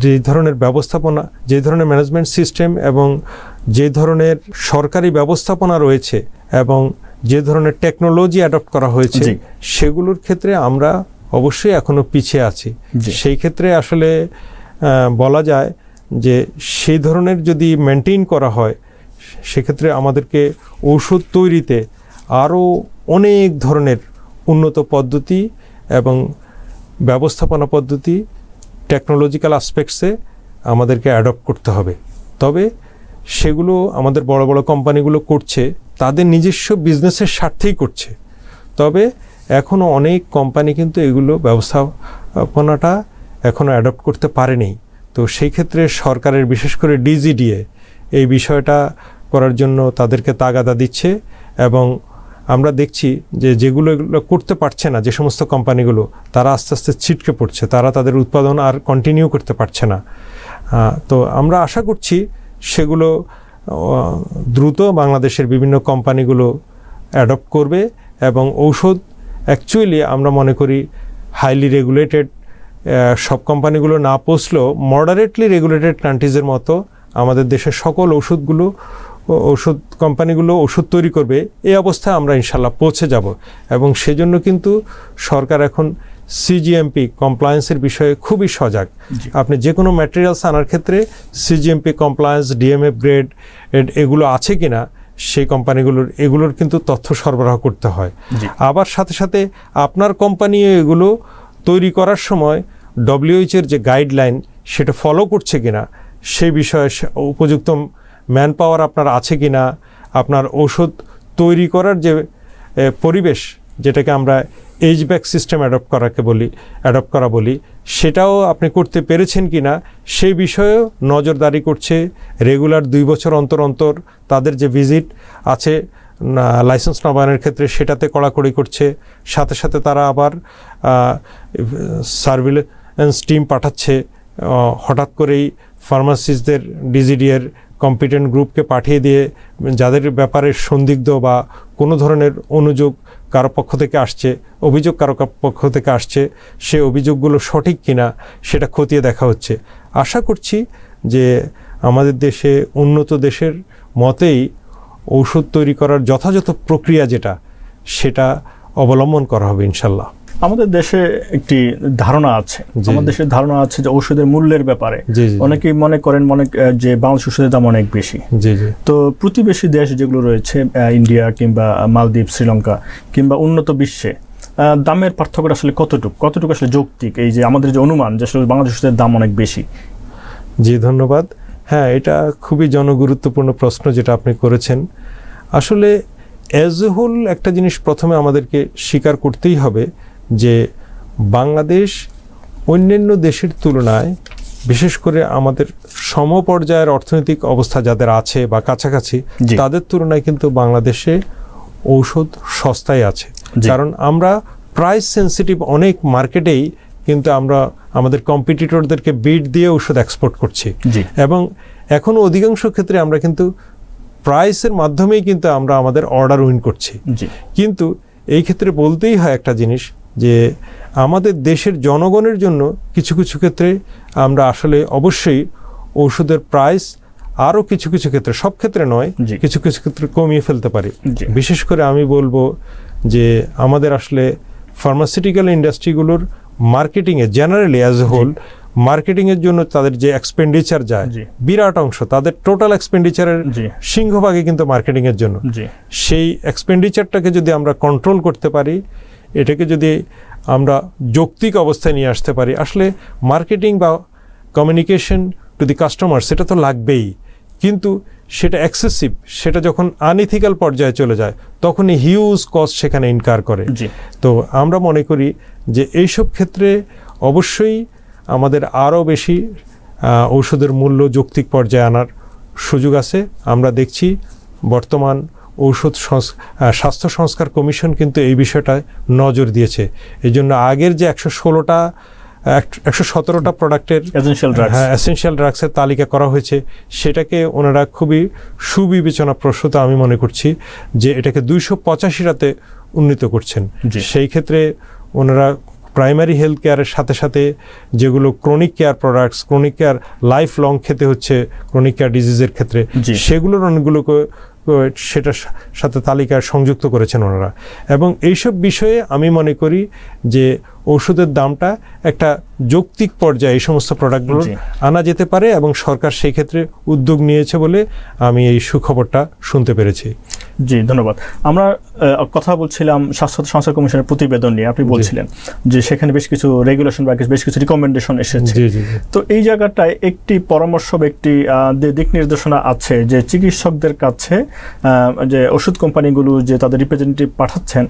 যে ধরনের ব্যবস্থাপনা, যে ধরনের ম্যানেজমেন্ট সিস্টেম এবং যে ধরনের সরকারি ব্যবস্থাপনা রয়েছে এবং যে ধরনের টেকনোলজি অ্যাডপ্ট করা হয়েছে, সেগুলোর ক্ষেত্রে আমরা অবশ্যই এখনো পিছিয়ে আছি। সেই ক্ষেত্রে আসলে বলা যায় যে সেই ধরনের যদি মেনটেন করা হয়, সেক্ষেত্রে আমাদেরকে ঔষধ তৈরিতে আরও অনেক ধরনের উন্নত পদ্ধতি এবং ব্যবস্থাপনা পদ্ধতি, টেকনোলজিক্যাল আসপেক্টসে আমাদেরকে অ্যাডপ্ট করতে হবে। তবে সেগুলো আমাদের বড় বড় কোম্পানিগুলো করছে, তাদের নিজস্ব বিজনেসের স্বার্থেই করছে। তবে এখনও অনেক কোম্পানি কিন্তু এগুলো ব্যবস্থাপনাটা এখনও অ্যাডপ্ট করতে পারেনি। তো সেই ক্ষেত্রে সরকারের, বিশেষ করে ডিজিডিএ, এই বিষয়টা করার জন্য তাদেরকে তাগাদা দিচ্ছে, এবং আমরা দেখছি যে যেগুলো এগুলো করতে পারছে না, যে সমস্ত কোম্পানিগুলো, তারা আস্তে আস্তে ছিটকে পড়ছে, তারা তাদের উৎপাদন আর কন্টিনিউ করতে পারছে না। তো আমরা আশা করছি সেগুলো দ্রুত বাংলাদেশের বিভিন্ন কোম্পানিগুলো অ্যাডপ্ট করবে, এবং ঔষধ অ্যাকচুয়ালি আমরা মনে করি হাইলি রেগুলেটেড সব কোম্পানিগুলো না পৌঁছলেও মডারেটলি রেগুলেটেড কান্ট্রিজের মতো আমাদের দেশের সকল ওষুধ কোম্পানিগুলো ওষুধ তৈরি করবে, এই অবস্থায় আমরা ইনশাল্লাহ পৌঁছে যাব। এবং সেজন্য কিন্তু সরকার এখন সিজিএমপি কমপ্লায়েন্সের বিষয়ে খুবই সজাগ। আপনি যে কোনো ম্যাটেরিয়ালস আনার ক্ষেত্রে সিজিএমপি কমপ্লায়েন্স, ডিএমএফ গ্রেড এগুলো আছে কিনা সেই এগুলোর কিন্তু তথ্য সরবরাহ করতে হয়। আবার সাথে সাথে আপনার কোম্পানিও এগুলো তৈরি করার সময় WHO এর যে গাইডলাইন সেটা ফলো করছে কিনা, সেই বিষয়ে উপযুক্ত ম্যান পাওয়ার আপনার আছে কিনা, আপনার ঔষধ তৈরি করার যে পরিবেশ যেটাকে আমরা এইচব্যাক সিস্টেম অ্যাডপ্ট করা বলি, সেটাও আপনি করতে পেরেছেন কি না সেই বিষয়েও নজরদারি করছে। রেগুলার 2 বছর অন্তর অন্তর তাদের যে ভিজিট আছে লাইসেন্স নবায়নের ক্ষেত্রে সেটাতে কড়াকড়ি করছে। সাথে সাথে তারা আবার সার্ভিলেন্স টিম পাঠাচ্ছে। হঠাৎ করেই ফার্মাসিস্টদের ডিজিডিএর কম্পিটেন্ট গ্রুপকে পাঠিয়ে দিয়ে যাদের ব্যাপারে সন্দিগ্ধ বা কোনো ধরনের অনুযোগ কারো পক্ষ থেকে আসছে, অভিযোগ কারো পক্ষ থেকে আসছে, সে অভিযোগগুলো সঠিক কিনা সেটা খতিয়ে দেখা হচ্ছে। আশা করছি যে আমাদের দেশে উন্নত দেশের মতেই ঔষধ তৈরি করার যথাযথ প্রক্রিয়া যেটা সেটা অবলম্বন করা হবে ইনশাল্লাহ। আমাদের দেশে একটি ধারণা আছে, আমাদের দেশের ধারণা আছে যে ঔষধের মূল্যের ব্যাপারে অনেকেই মনে করেন যে বাংলাদেশ ওষুধের দাম অনেক বেশি। তো প্রতিবেশী দেশ যেগুলো রয়েছে ইন্ডিয়া কিংবা মালদ্বীপ, শ্রীলঙ্কা কিংবা উন্নত বিশ্বে দামের পার্থক্যটা আসলে কতটুকু আসলে যৌক্তিক, এই যে আমাদের যে অনুমান যে আসলে বাংলাদেশ ওষুধের দাম অনেক বেশি? জি ধন্যবাদ। হ্যাঁ, এটা খুবই জনগুরুত্বপূর্ণ প্রশ্ন যেটা আপনি করেছেন। আসলে অ্যাজ এ হোল একটা জিনিস প্রথমে আমাদেরকে স্বীকার করতেই হবে যে বাংলাদেশ অন্যান্য দেশের তুলনায়, বিশেষ করে আমাদের সমপর্যায়ের অর্থনৈতিক অবস্থা যাদের আছে বা কাছাকাছি, তাদের তুলনায় কিন্তু বাংলাদেশে ঔষধ সস্তায় আছে। কারণ আমরা প্রাইস সেন্সিটিভ অনেক মার্কেটেই কিন্তু আমরা আমাদের কম্পিটিটরদেরকে বিট দিয়ে ওষুধ এক্সপোর্ট করছি, এবং এখনও অধিকাংশ ক্ষেত্রে আমরা কিন্তু প্রাইসের মাধ্যমেই কিন্তু আমরা আমাদের অর্ডার উইন করছি। কিন্তু এই ক্ষেত্রে বলতেই হয় একটা জিনিস যে আমাদের দেশের জনগণের জন্য কিছু কিছু ক্ষেত্রে আমরা আসলে অবশ্যই ওষুধের প্রাইস আরও কিছু কিছু ক্ষেত্রে, সব ক্ষেত্রে নয়, কিছু কিছু ক্ষেত্রে কমিয়ে ফেলতে পারি। বিশেষ করে আমি বলবো যে আমাদের আসলে ফার্মাসিউটিক্যাল ইন্ডাস্ট্রিগুলোর মার্কেটিংয়ে জেনারেলি অ্যাজ এ হোল মার্কেটিংয়ের জন্য তাদের যে এক্সপেন্ডিচার যায় বিরাট অংশ, তাদের টোটাল এক্সপেন্ডিচারের সিংহভাগই কিন্তু মার্কেটিংয়ের জন্য। সেই এক্সপেন্ডিচারটাকে যদি আমরা কন্ট্রোল করতে পারি, এটাকে যদি আমরা যৌক্তিক অবস্থায় নিয়ে আসতে পারি, আসলে মার্কেটিং বা কমিউনিকেশন টু দি কাস্টমার সেটা তো লাগবেই, কিন্তু সেটা এক্সেসিভ, সেটা যখন আনইথিক্যাল পর্যায়ে চলে যায় তখনই হিউজ কস্ট সেখানে ইনকার করে। তো আমরা মনে করি যে এইসব ক্ষেত্রে অবশ্যই আমাদের আরও বেশি ঔষধের মূল্য যৌক্তিক পর্যায়ে আনার সুযোগ আছে। আমরা দেখছি বর্তমান স্বাস্থ্য সংস্কার কমিশন কিন্তু এই বিষয়টায় নজর দিয়েছে। এই জন্য আগের যে 117টা প্রোডাক্টের এসেনশিয়াল ড্রাগসের তালিকা করা হয়েছে, সেটাকে ওনারা খুবই সুবিবেচনাপ্রসূত আমি মনে করছি যে এটাকে 285টাতে উন্নীত করছেন। সেই ক্ষেত্রে ওনারা প্রাইমারি হেলথ কেয়ারের সাথে সাথে যেগুলো chronic care products, chronic care life long খেতে হচ্ছে ক্রনিক কেয়ার ডিজিজের ক্ষেত্রে, সেগুলোর অনেকগুলোকে সেটার সাথে তালিকায় সংযুক্ত করেছেন ওনারা। এবং এইসব বিষয়ে আমি মনে করি যে ওষুধের দামটা একটা যৌক্তিক পর্যায়ে এই সমস্ত প্রোডাক্টগুলো আনা যেতে পারে, এবং সরকার সেই ক্ষেত্রে উদ্যোগ নিয়েছে বলে আমি এই সুখবরটা শুনতে পেরেছি। জি ধন্যবাদ। আমরা কথা বলছিলাম স্বাস্থ্য সংস্কার কমিশনের প্রতিবেদন নিয়ে। আপনি বলছিলেন যে সেখানে বেশ কিছু রেগুলেশন বা বেশ কিছু রিকমেন্ডেশন এসেছে। তো এই জায়গাটায় একটি পরামর্শ বা একটি দিক নির্দেশনা আছে যে চিকিৎসকদের কাছে যে ওষুধ কোম্পানিগুলো যে তাদের রিপ্রেজেন্টেটিভ পাঠাচ্ছেন,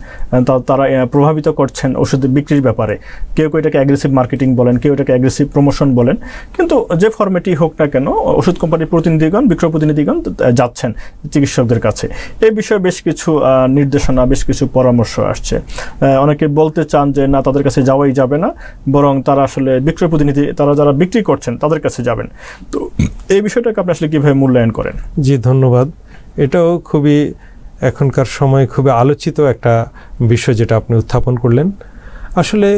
তারা প্রভাবিত করছেন ওষুধ বিক্রির ব্যাপারে। কেউ এটাকে অ্যাগ্রেসিভ মার্কেটিং বলেন, কেউ এটাকে অ্যাগ্রেসিভ প্রমোশন বলেন, কিন্তু যে ফরম্যাটই হোক না কেন ওষুধ কোম্পানির প্রতিনিধিগণ, বিক্রয় প্রতিনিধিগণ যাচ্ছেন চিকিৎসকদের কাছে। এই বিষয়ে বেশ কিছু নির্দেশনা, বেশ কিছু পরামর্শ আসছে। অনেকে বলতে চান যে না, তাদের কাছে যাওয়াই যাবে না, বরং তারা আসলে বিক্রয় প্রতিনিধি, তারা যারা বিক্রি করছেন তাদের কাছে যাবেন। তো এই বিষয়টাকে আপনি আসলে কীভাবে মূল্যায়ন করেন? জি ধন্যবাদ। এটাও খুবই এখনকার সময়ে খুবই আলোচিত একটা বিষয় যেটা আপনি উত্থাপন করলেন। আসলে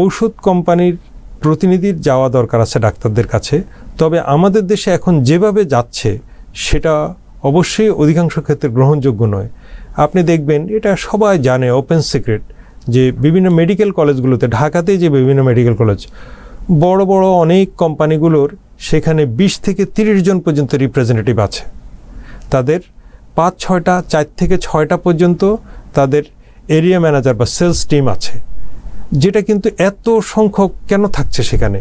ঔষধ কোম্পানির প্রতিনিধির যাওয়া দরকার আছে ডাক্তারদের কাছে, তবে আমাদের দেশে এখন যেভাবে যাচ্ছে সেটা অবশ্যই অধিকাংশ ক্ষেত্রে গ্রহণযোগ্য নয়। আপনি দেখবেন, এটা সবাই জানে, ওপেন সিক্রেট, যে বিভিন্ন মেডিকেল কলেজগুলোতে, ঢাকাতে যে বিভিন্ন মেডিকেল কলেজ, বড় বড় অনেক কোম্পানিগুলোর সেখানে 20 থেকে 30 জন পর্যন্ত রিপ্রেজেন্টেটিভ আছে। তাদের 5-6টা, 4 থেকে 6টা পর্যন্ত তাদের এরিয়া ম্যানেজার বা সেলস টিম আছে, যেটা কিন্তু এত সংখ্যক কেন থাকছে সেখানে?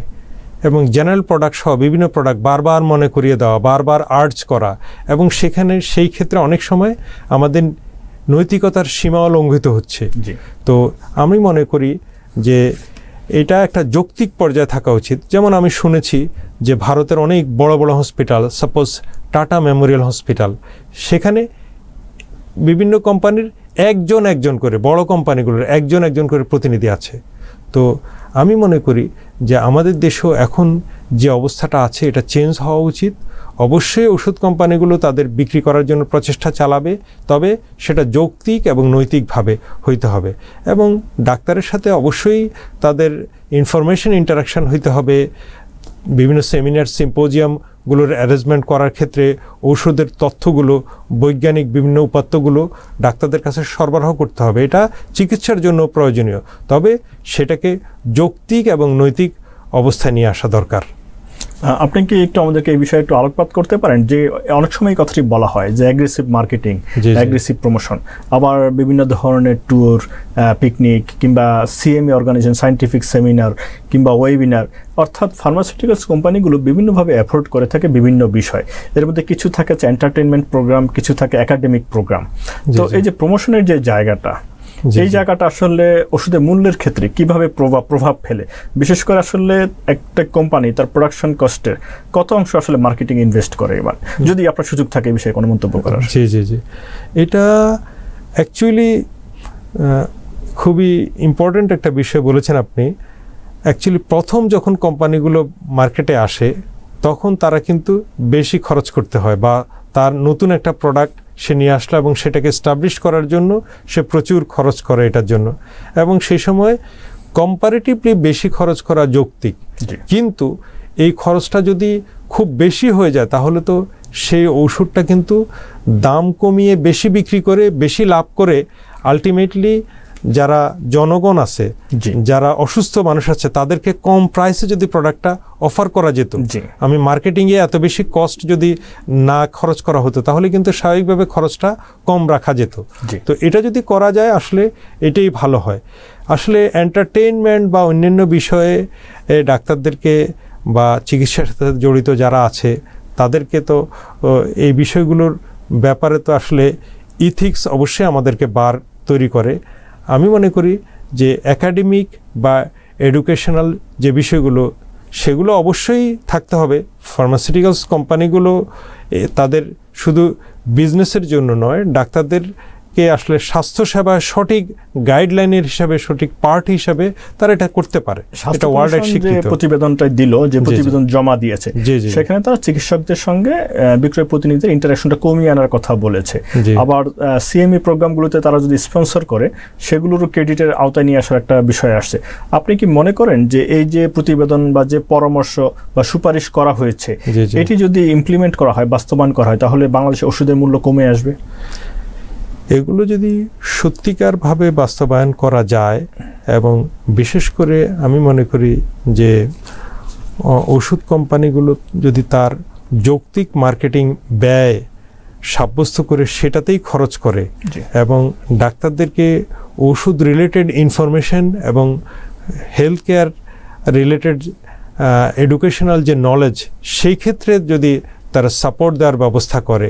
এবং জেনারেল প্রোডাক্ট সহ বিভিন্ন প্রোডাক্ট বারবার মনে করিয়ে দেওয়া, বারবার আর্জ করা, এবং সেখানে সেই ক্ষেত্রে অনেক সময় আমাদের নৈতিকতার সীমা লঙ্ঘিত হচ্ছে। তো আমি মনে করি যে এটা একটা যৌক্তিক পর্যায়ে থাকা উচিত। যেমন আমি শুনেছি যে ভারতের অনেক বড় বড় hospital, suppose tata Memorial hospital, সেখানে বিভিন্ন কোম্পানির একজন করে, বড় কোম্পানিগুলোর একজন করে প্রতিনিধি আছে। তো আমি মনে করি যে আমাদের দেশেও এখন যে অবস্থাটা আছে এটা চেঞ্জ হওয়া উচিত। অবশ্যই ওষুধ কোম্পানিগুলো তাদের বিক্রি করার জন্য প্রচেষ্টা চালাবে, তবে সেটা যৌক্তিক এবং নৈতিকভাবে হইতে হবে, এবং ডাক্তারের সাথে অবশ্যই তাদের ইনফরমেশন ইন্টারাকশন হইতে হবে। বিভিন্ন সেমিনার সিম্পোজিয়ামগুলোর অ্যারেঞ্জমেন্ট করার ক্ষেত্রে ঔষধের তথ্যগুলো, বৈজ্ঞানিক বিভিন্ন উপাত্তগুলো ডাক্তারদের কাছে সরবরাহ করতে হবে। এটা চিকিৎসার জন্য প্রয়োজনীয়, তবে সেটাকে যৌক্তিক এবং নৈতিক অবস্থায় নিয়ে আসা দরকার। আপনি কি একটু আমাদেরকে এই বিষয়ে একটু আলোকপাত করতে পারেন যে অনেক সময় এই কথাটি বলা হয় যে অ্যাগ্রেসিভ মার্কেটিং, অ্যাগ্রেসিভ প্রমোশন, আবার বিভিন্ন ধরনের ট্যুর, পিকনিক কিংবা সিএমই অর্গানাইজেশন, সায়েন্টিফিক সেমিনার কিংবা ওয়েবিনার, অর্থাৎ ফার্মাসিউটিক্যালস কোম্পানিগুলো বিভিন্নভাবে এফোর্ড করে থাকে বিভিন্ন বিষয়। এর মধ্যে কিছু থাকে এন্টারটেইনমেন্ট প্রোগ্রাম, কিছু থাকে একাডেমিক প্রোগ্রাম। তো এই যে প্রমোশনের যে জায়গাটা, এই জায়গাটা আসলে ওষুধের মূল্যের ক্ষেত্রে কিভাবে প্রভাব ফেলে, বিশেষ করে আসলে একটা কোম্পানি তার প্রোডাকশন কস্টের কত অংশ আসলে মার্কেটিং ইনভেস্ট করে, এবার যদি আপনার সুযোগ থাকে এই বিষয়ে কোনো মন্তব্য করার? জি, এটা অ্যাকচুয়ালি খুবই ইম্পর্ট্যান্ট একটা বিষয় বলেছেন আপনি। অ্যাকচুয়ালি প্রথম যখন কোম্পানিগুলো মার্কেটে আসে তখন তারা কিন্তু বেশি খরচ করতে হয়, বা তার নতুন একটা প্রোডাক্ট সে নিয়ে আসলো এবং সেটাকে এস্টাবলিশ করার জন্য সে প্রচুর খরচ করে এটার জন্য, এবং সেই সময় কম্পারেটিভলি বেশি খরচ করা যৌক্তিক। কিন্তু এই খরচটা যদি খুব বেশি হয়ে যায় তাহলে তো সেই ওষুধটা কিন্তু দাম কমিয়ে বেশি বিক্রি করে বেশি লাভ করে আলটিমেটলি যারা জনগণ আছে, যারা অসুস্থ মানুষ আছে, তাদেরকে কম প্রাইসে যদি প্রোডাক্টটা অফার করা যেত, আমি মার্কেটিংয়ে এত বেশি কস্ট যদি না খরচ করা হতো তাহলে কিন্তু স্বাভাবিকভাবে খরচটা কম রাখা যেত। তো এটা যদি করা যায় আসলে এটাই ভালো হয়। আসলে এন্টারটেইনমেন্ট বা অন্যান্য বিষয়ে ডাক্তারদেরকে বা চিকিৎসার সাথে জড়িত যারা আছে তাদেরকে তো এই বিষয়গুলোর ব্যাপারে তো আসলে ইথিক্স অবশ্যই আমাদেরকে বার তৈরি করে। আমি মনে করি যে একাডেমিক বা এডুকেশনাল যে বিষয়গুলো সেগুলো অবশ্যই থাকতে হবে। ফার্মাসিউটিক্যালস কোম্পানিগুলো তাদের শুধু বিজনেসের জন্য নয়, ডাক্তারদেরকে আসলে স্বাস্থ্যসেবা সঠিক গাইডলাইনের হিসাবে, সঠিক পার্ট হিসাবে তারা এটা করতে পারে। এটা ওয়ার্ল্ড স্বীকৃত। প্রতিবেদনটা দিল, যে প্রতিবেদন জমা দিয়েছে, সেখানে তারা চিকিৎসকদের সঙ্গে বিক্রয় প্রতিনিধিদের ইন্টারাকশনটা কমিয়ে আনার কথা বলেছে। আবার সিএমই প্রোগ্রামগুলোতে তারা যদি স্পন্সর করে সেগুলোরও ক্রেডিটের আওতায় নিয়ে আসার একটা বিষয় আসছে। আপনি কি মনে করেন যে এই যে প্রতিবেদন বা যে পরামর্শ বা সুপারিশ করা হয়েছে এটি যদি ইমপ্লিমেন্ট করা হয়, বাস্তবায়ন করা হয়, তাহলে বাংলাদেশে ওষুধের মূল্য কমে আসবে? এগুলো যদি সত্যিকারভাবে বাস্তবায়ন করা যায়, এবং বিশেষ করে আমি মনে করি যে ওষুধ কোম্পানিগুলো যদি তার যৌক্তিক মার্কেটিং ব্যয় সাব্যস্ত করে সেটাতেই খরচ করে, এবং ডাক্তারদেরকে ওষুধ রিলেটেড ইনফরমেশন এবং হেলথ কেয়ার রিলেটেড এডুকেশনাল যে নলেজ, সেই ক্ষেত্রে যদি তারা সাপোর্ট দেওয়ার ব্যবস্থা করে,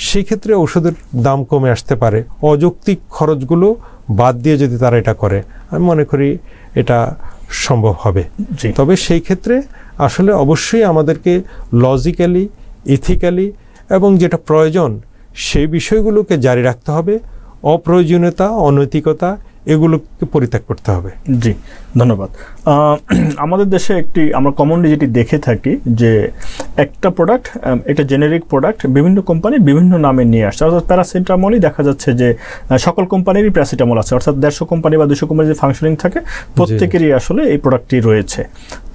সেই ক্ষেত্রে ওষুধের দাম কমে আসতে পারে। অযৌক্তিক খরচগুলো বাদ দিয়ে যদি তারা এটা করে, আমি মনে করি এটা সম্ভব হবে। তবে সেই ক্ষেত্রে আসলে অবশ্যই আমাদেরকে লজিক্যালি, ইথিক্যালি এবং যেটা প্রয়োজন সেই বিষয়গুলোকে জারি রাখতে হবে। অপ্রয়োজনীয়তা, অনৈতিকতা এগুলোকে পরিত্যাগ করতে হবে। জি, ধন্যবাদ। আমাদের দেশে আমরা কমনলি যেটি দেখে থাকি যে একটা প্রোডাক্ট, একটা জেনেরিক প্রোডাক্ট বিভিন্ন কোম্পানি বিভিন্ন নামে নিয়ে আসছে। অর্থাৎ প্যারাসিটামলই দেখা যাচ্ছে যে সকল কোম্পানিরই প্যারাসিটামল আছে, অর্থাৎ 150 কোম্পানি বা 200 কোম্পানি যে ফাংশনিং থাকে প্রত্যেকেরই আসলে এই প্রোডাক্টটি রয়েছে।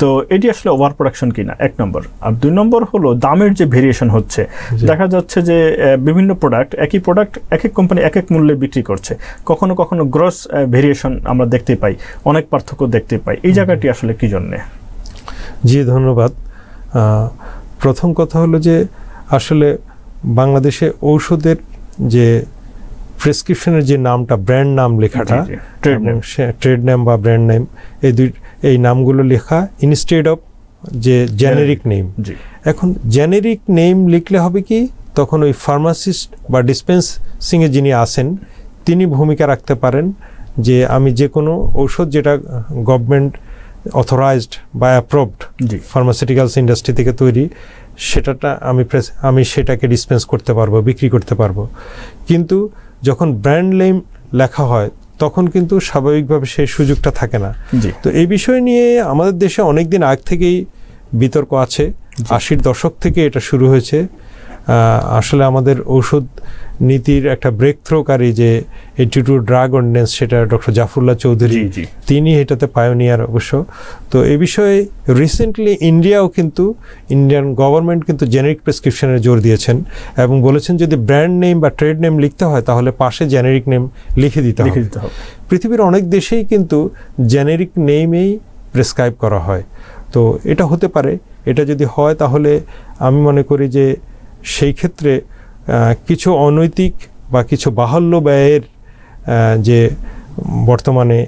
তো এটি আসলে ওভার প্রোডাকশন কিনা, 1 নম্বর। আর 2 নম্বর হলো দামের যে ভেরিয়েশন হচ্ছে। দেখা যাচ্ছে যে বিভিন্ন প্রোডাক্ট, একই প্রোডাক্ট এক এক কোম্পানি এক এক মূল্যে বিক্রি করছে। কখনো কখনো গ্রস ভেরিয়েশন আমরা দেখতে পাই, অনেক পার্থক্য দেখতে পাই। এই জায়গাটি আসলে কি জন্যে? জি, ধন্যবাদ। প্রথম কথা হলো যে আসলে বাংলাদেশে ঔষধের যে প্রেসক্রিপশনের যে নামটা, ব্র্যান্ড নাম লেখাটা, ট্রেড নেম বা ব্র্যান্ড নেম, এই নামগুলো লেখা ইনস্টেড অফ যে জেনেরিক নেম। এখন জেনেরিক নেম লিখলে হবে কি, তখন ওই ফার্মাসিস্ট বা ডিসপেন্সিংয়ে যিনি আসেন তিনি ভূমিকা রাখতে পারেন যে আমি যে কোনো ঔষধ যেটা গভর্নমেন্ট অথরাইজড বা অ্যাপ্রুভড ফার্মাসিউটিক্যালস ইন্ডাস্ট্রি থেকে তৈরি, সেটাটা আমি সেটাকে ডিসপেন্স করতে পারবো, বিক্রি করতে পারবো। কিন্তু যখন ব্র্যান্ড নেম লেখা হয় তখন কিন্তু স্বাভাবিকভাবে সেই সুযোগটা থাকে না। তো এই বিষয় নিয়ে আমাদের দেশে অনেক দিন আগ থেকেই বিতর্ক আছে, 80-র দশক থেকে এটা শুরু হয়েছে। আসলে আমাদের ঔষধ নীতির একটা ব্রেক থ্রোকারী যে ইনস্টিটিউট ড্রাগ অর্ডিন্যান্স, সেটা ডক্টর জাফরুল্লাহ চৌধুরী, তিনি এটাতে পায়োনিয়ার অবশ্য। তো এই বিষয়ে রিসেন্টলি ইন্ডিয়ান গভর্নমেন্ট কিন্তু জেনেরিক প্রেসক্রিপশনের জোর দিয়েছেন এবং বলেছেন যদি ব্র্যান্ড নেম বা ট্রেড নেম লিখতে হয় তাহলে পাশে জেনেরিক নেম লিখে দিতে হবে। পৃথিবীর অনেক দেশেই কিন্তু জেনেরিক নেমেই প্রেসক্রাইব করা হয়। তো এটা হতে পারে, এটা যদি হয় তাহলে আমি মনে করি যে সেই ক্ষেত্রে কিছু অনৈতিক বা কিছু বাহুল্য ব্যয়ের যে বর্তমানে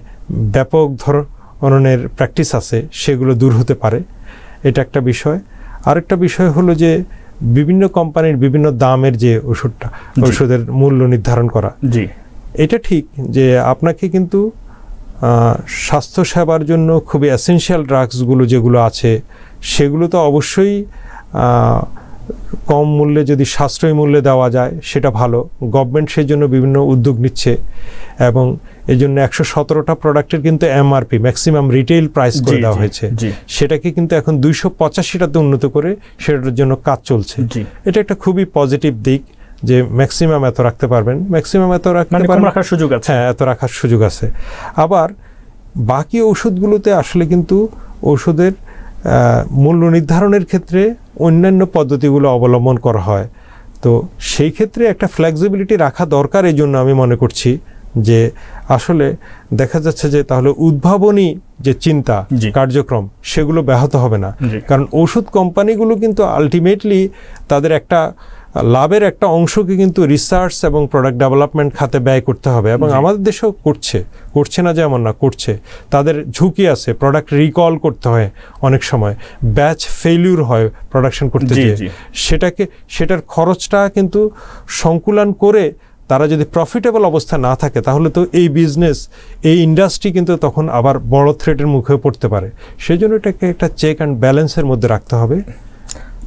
ব্যাপক ধরনের প্র্যাকটিস আছে সেগুলো দূর হতে পারে, এটা একটা বিষয়। আরেকটা বিষয় হলো যে বিভিন্ন কোম্পানির বিভিন্ন দামের যে ওষুধের মূল্য নির্ধারণ করা। এটা ঠিক যে আপনাকে কিন্তু স্বাস্থ্যসেবার জন্য খুবই এসেনশিয়াল ড্রাগসগুলো যেগুলো আছে সেগুলো তো অবশ্যই কম মূল্যে যদি সাশ্রয়ী মূল্যে দেওয়া যায় সেটা ভালো। গভর্নমেন্ট সেই জন্য বিভিন্ন উদ্যোগ নিচ্ছে এবং এই জন্য 117টা প্রোডাক্টের কিন্তু এমআরপি ম্যাক্সিমাম রিটেইল প্রাইস করে দেওয়া হয়েছে, সেটাকে কিন্তু এখন 285টাতে উন্নত করে সেটার জন্য কাজ চলছে। এটা একটা খুবই পজিটিভ দিক যে ম্যাক্সিমাম এত রাখতে পারবেন, ম্যাক্সিমাম এত রাখার সুযোগ আছে, হ্যাঁ এত রাখার সুযোগ আছে। আবার বাকি ওষুধগুলোতে আসলে কিন্তু ওষুধের মূল্য নির্ধারণের ক্ষেত্রে অন্যান্য পদ্ধতিগুলো অবলম্বন করা হয়। তো সেই ক্ষেত্রে একটা ফ্লেক্সিবিলিটি রাখা দরকার। এই জন্য আমি মনে করছি যে আসলে দেখা যাচ্ছে যে তাহলে উদ্ভাবনী যে চিন্তা কার্যক্রম সেগুলো ব্যাহত হবে না, কারণ ওষুধ কোম্পানিগুলো কিন্তু আলটিমেটলি তাদের একটা লাভের একটা অংশকে কিন্তু রিসার্চ এবং প্রোডাক্ট ডেভেলপমেন্ট খাতে ব্যয় করতে হবে এবং আমাদের দেশেও করছে না যেমন না করছে। তাদের ঝুঁকি আছে, প্রোডাক্ট রিকল করতে হয়, অনেক সময় ব্যাচ ফেইলিউর হয় প্রোডাকশন করতে গিয়ে, সেটার খরচটা কিন্তু সংকুলন করে তারা যদি প্রফিটেবল অবস্থা না থাকে তাহলে তো এই বিজনেস, এই ইন্ডাস্ট্রি কিন্তু তখন আবার বড় থ্রেটের মুখে পড়তে পারে। সেই জন্য এটাকে একটা চেক অ্যান্ড ব্যালেন্সের মধ্যে রাখতে হবে।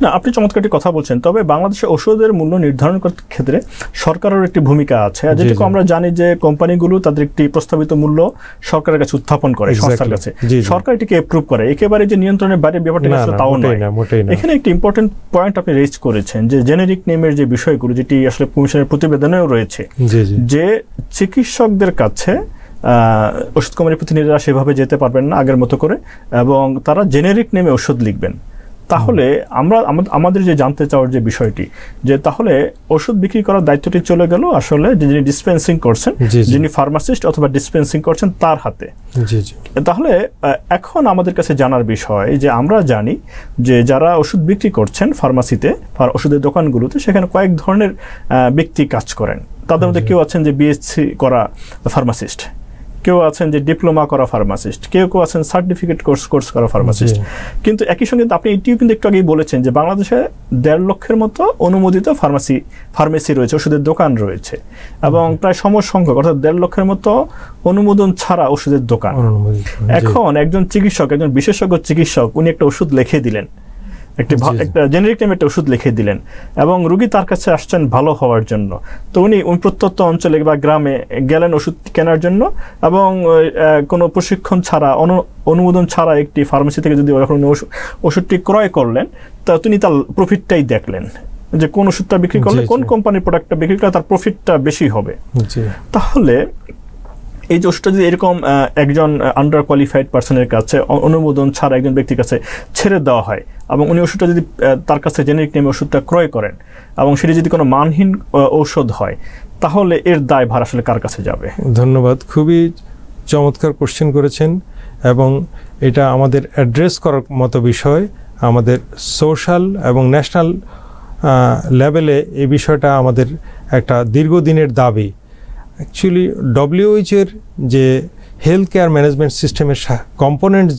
না, আপনি চমৎকারটি কথা বলছেন। তবে বাংলাদেশে ওষুধের মূল্য নির্ধারণ করার ক্ষেত্রে সরকারের একটি ভূমিকা আছে। যেটুকু আমরা জানি যে কোম্পানিগুলো তাদের একটি প্রস্তাবিত মূল্য সরকারের কাছে উত্থাপন করে, সংস্থার কাছে, সরকার এটিকে অ্যাপ্রুভ করে। একেবারে যে নিয়ন্ত্রণের বাইরে ব্যাপারটা আসলে তাও নয়। এখানে একটি ইম্পর্টেন্ট পয়েন্ট আপনি রেজ করেছেন যে জেনেরিক নেমের যে বিষয়গুলো, যেটি আসলে কমিশনের প্রতিবেদনেও রয়েছে, যে চিকিৎসকদের কাছে ওষুধ কোম্পানির প্রতিনিধিরা সেভাবে যেতে পারবেন না আগের মতো করে, এবং তারা জেনেরিক নেমে ওষুধ লিখবেন। তাহলে আমাদের যে জানতে চাওয়ার যে বিষয়টি, যে তাহলে ওষুধ বিক্রি করার দায়িত্বটি চলে গেল আসলে যিনি ডিসপেন্সিং করছেন, যিনি ফার্মাসিস্ট অথবা ডিসপেন্সিং করছেন তার হাতে। তাহলে এখন আমাদের কাছে জানার বিষয় যে আমরা জানি যে যারা ওষুধ বিক্রি করছেন ফার্মাসিতে, ওষুধের দোকানগুলোতে, সেখানে কয়েক ধরনের ব্যক্তি কাজ করেন। তাদের মধ্যে কেউ আছেন যে বিএসসি করা ফার্মাসিস্ট, কেউ আছেন যে ডিপ্লোমা করা ফার্মাসিস্ট, কেউ আছেন সার্টিফিকেট কোর্স করা ফার্মাসিস্ট। কিন্তু একই সঙ্গে আপনি এটিও কিন্তু একটু আগেই বলেছেন যে বাংলাদেশে 1.5 লক্ষের মতো অনুমোদিত ফার্মেসি রয়েছে, ওষুধের দোকান রয়েছে, এবং প্রায় সমসংখ্যক অর্থাৎ 1.5 লক্ষের মতো অনুমোদন ছাড়া ওষুধের দোকান। এখন একজন চিকিৎসক, একজন বিশেষজ্ঞ চিকিৎসক, উনি একটা ওষুধ লিখে দিলেন, একটা জেনেরিক নেমে একটা ওষুধ লিখে দিলেন, এবং রোগী তার কাছে আসছেন ভালো হওয়ার জন্য। তো উনি প্রত্যন্ত অঞ্চলে বা গ্রামে গেলেন ওষুধ কেনার জন্য, এবং কোনো প্রশিক্ষণ ছাড়া, অনুমোদন ছাড়া একটি ফার্মেসি থেকে যদি ওষুধটি ক্রয় করলেন, তা তিনি তার প্রফিটটাই দেখলেন যে কোন ওষুধটা বিক্রি করলে, কোন কোম্পানির প্রোডাক্টটা বিক্রি করলে তার প্রফিটটা বেশি হবে। তাহলে এই যে ওষুধটা যদি এরকম একজন আন্ডার কোয়ালিফাইড পার্সনের কাছে অনুমোদন ছাড়া একজন ব্যক্তির কাছে ছেড়ে দেওয়া হয়, এবং উনি ওষুধটা যদি তার কাছে জেনেরিক নেমে ওষুধটা ক্রয় করেন, এবং সেটি যদি কোনো মানহীন ঔষধ হয়, তাহলে এর দায়ভার আসলে কার কাছে যাবে? ধন্যবাদ, খুবই চমৎকার কোশ্চেন করেছেন, এবং এটা আমাদের অ্যাড্রেস করার মতো বিষয়। আমাদের সোশ্যাল এবং ন্যাশনাল লেভেলে এই বিষয়টা আমাদের একটা দীর্ঘদিনের দাবি। অ্যাকচুয়ালি WHO-এর যে হেলথ কেয়ার ম্যানেজমেন্ট সিস্টেমের কম্পোনেন্ট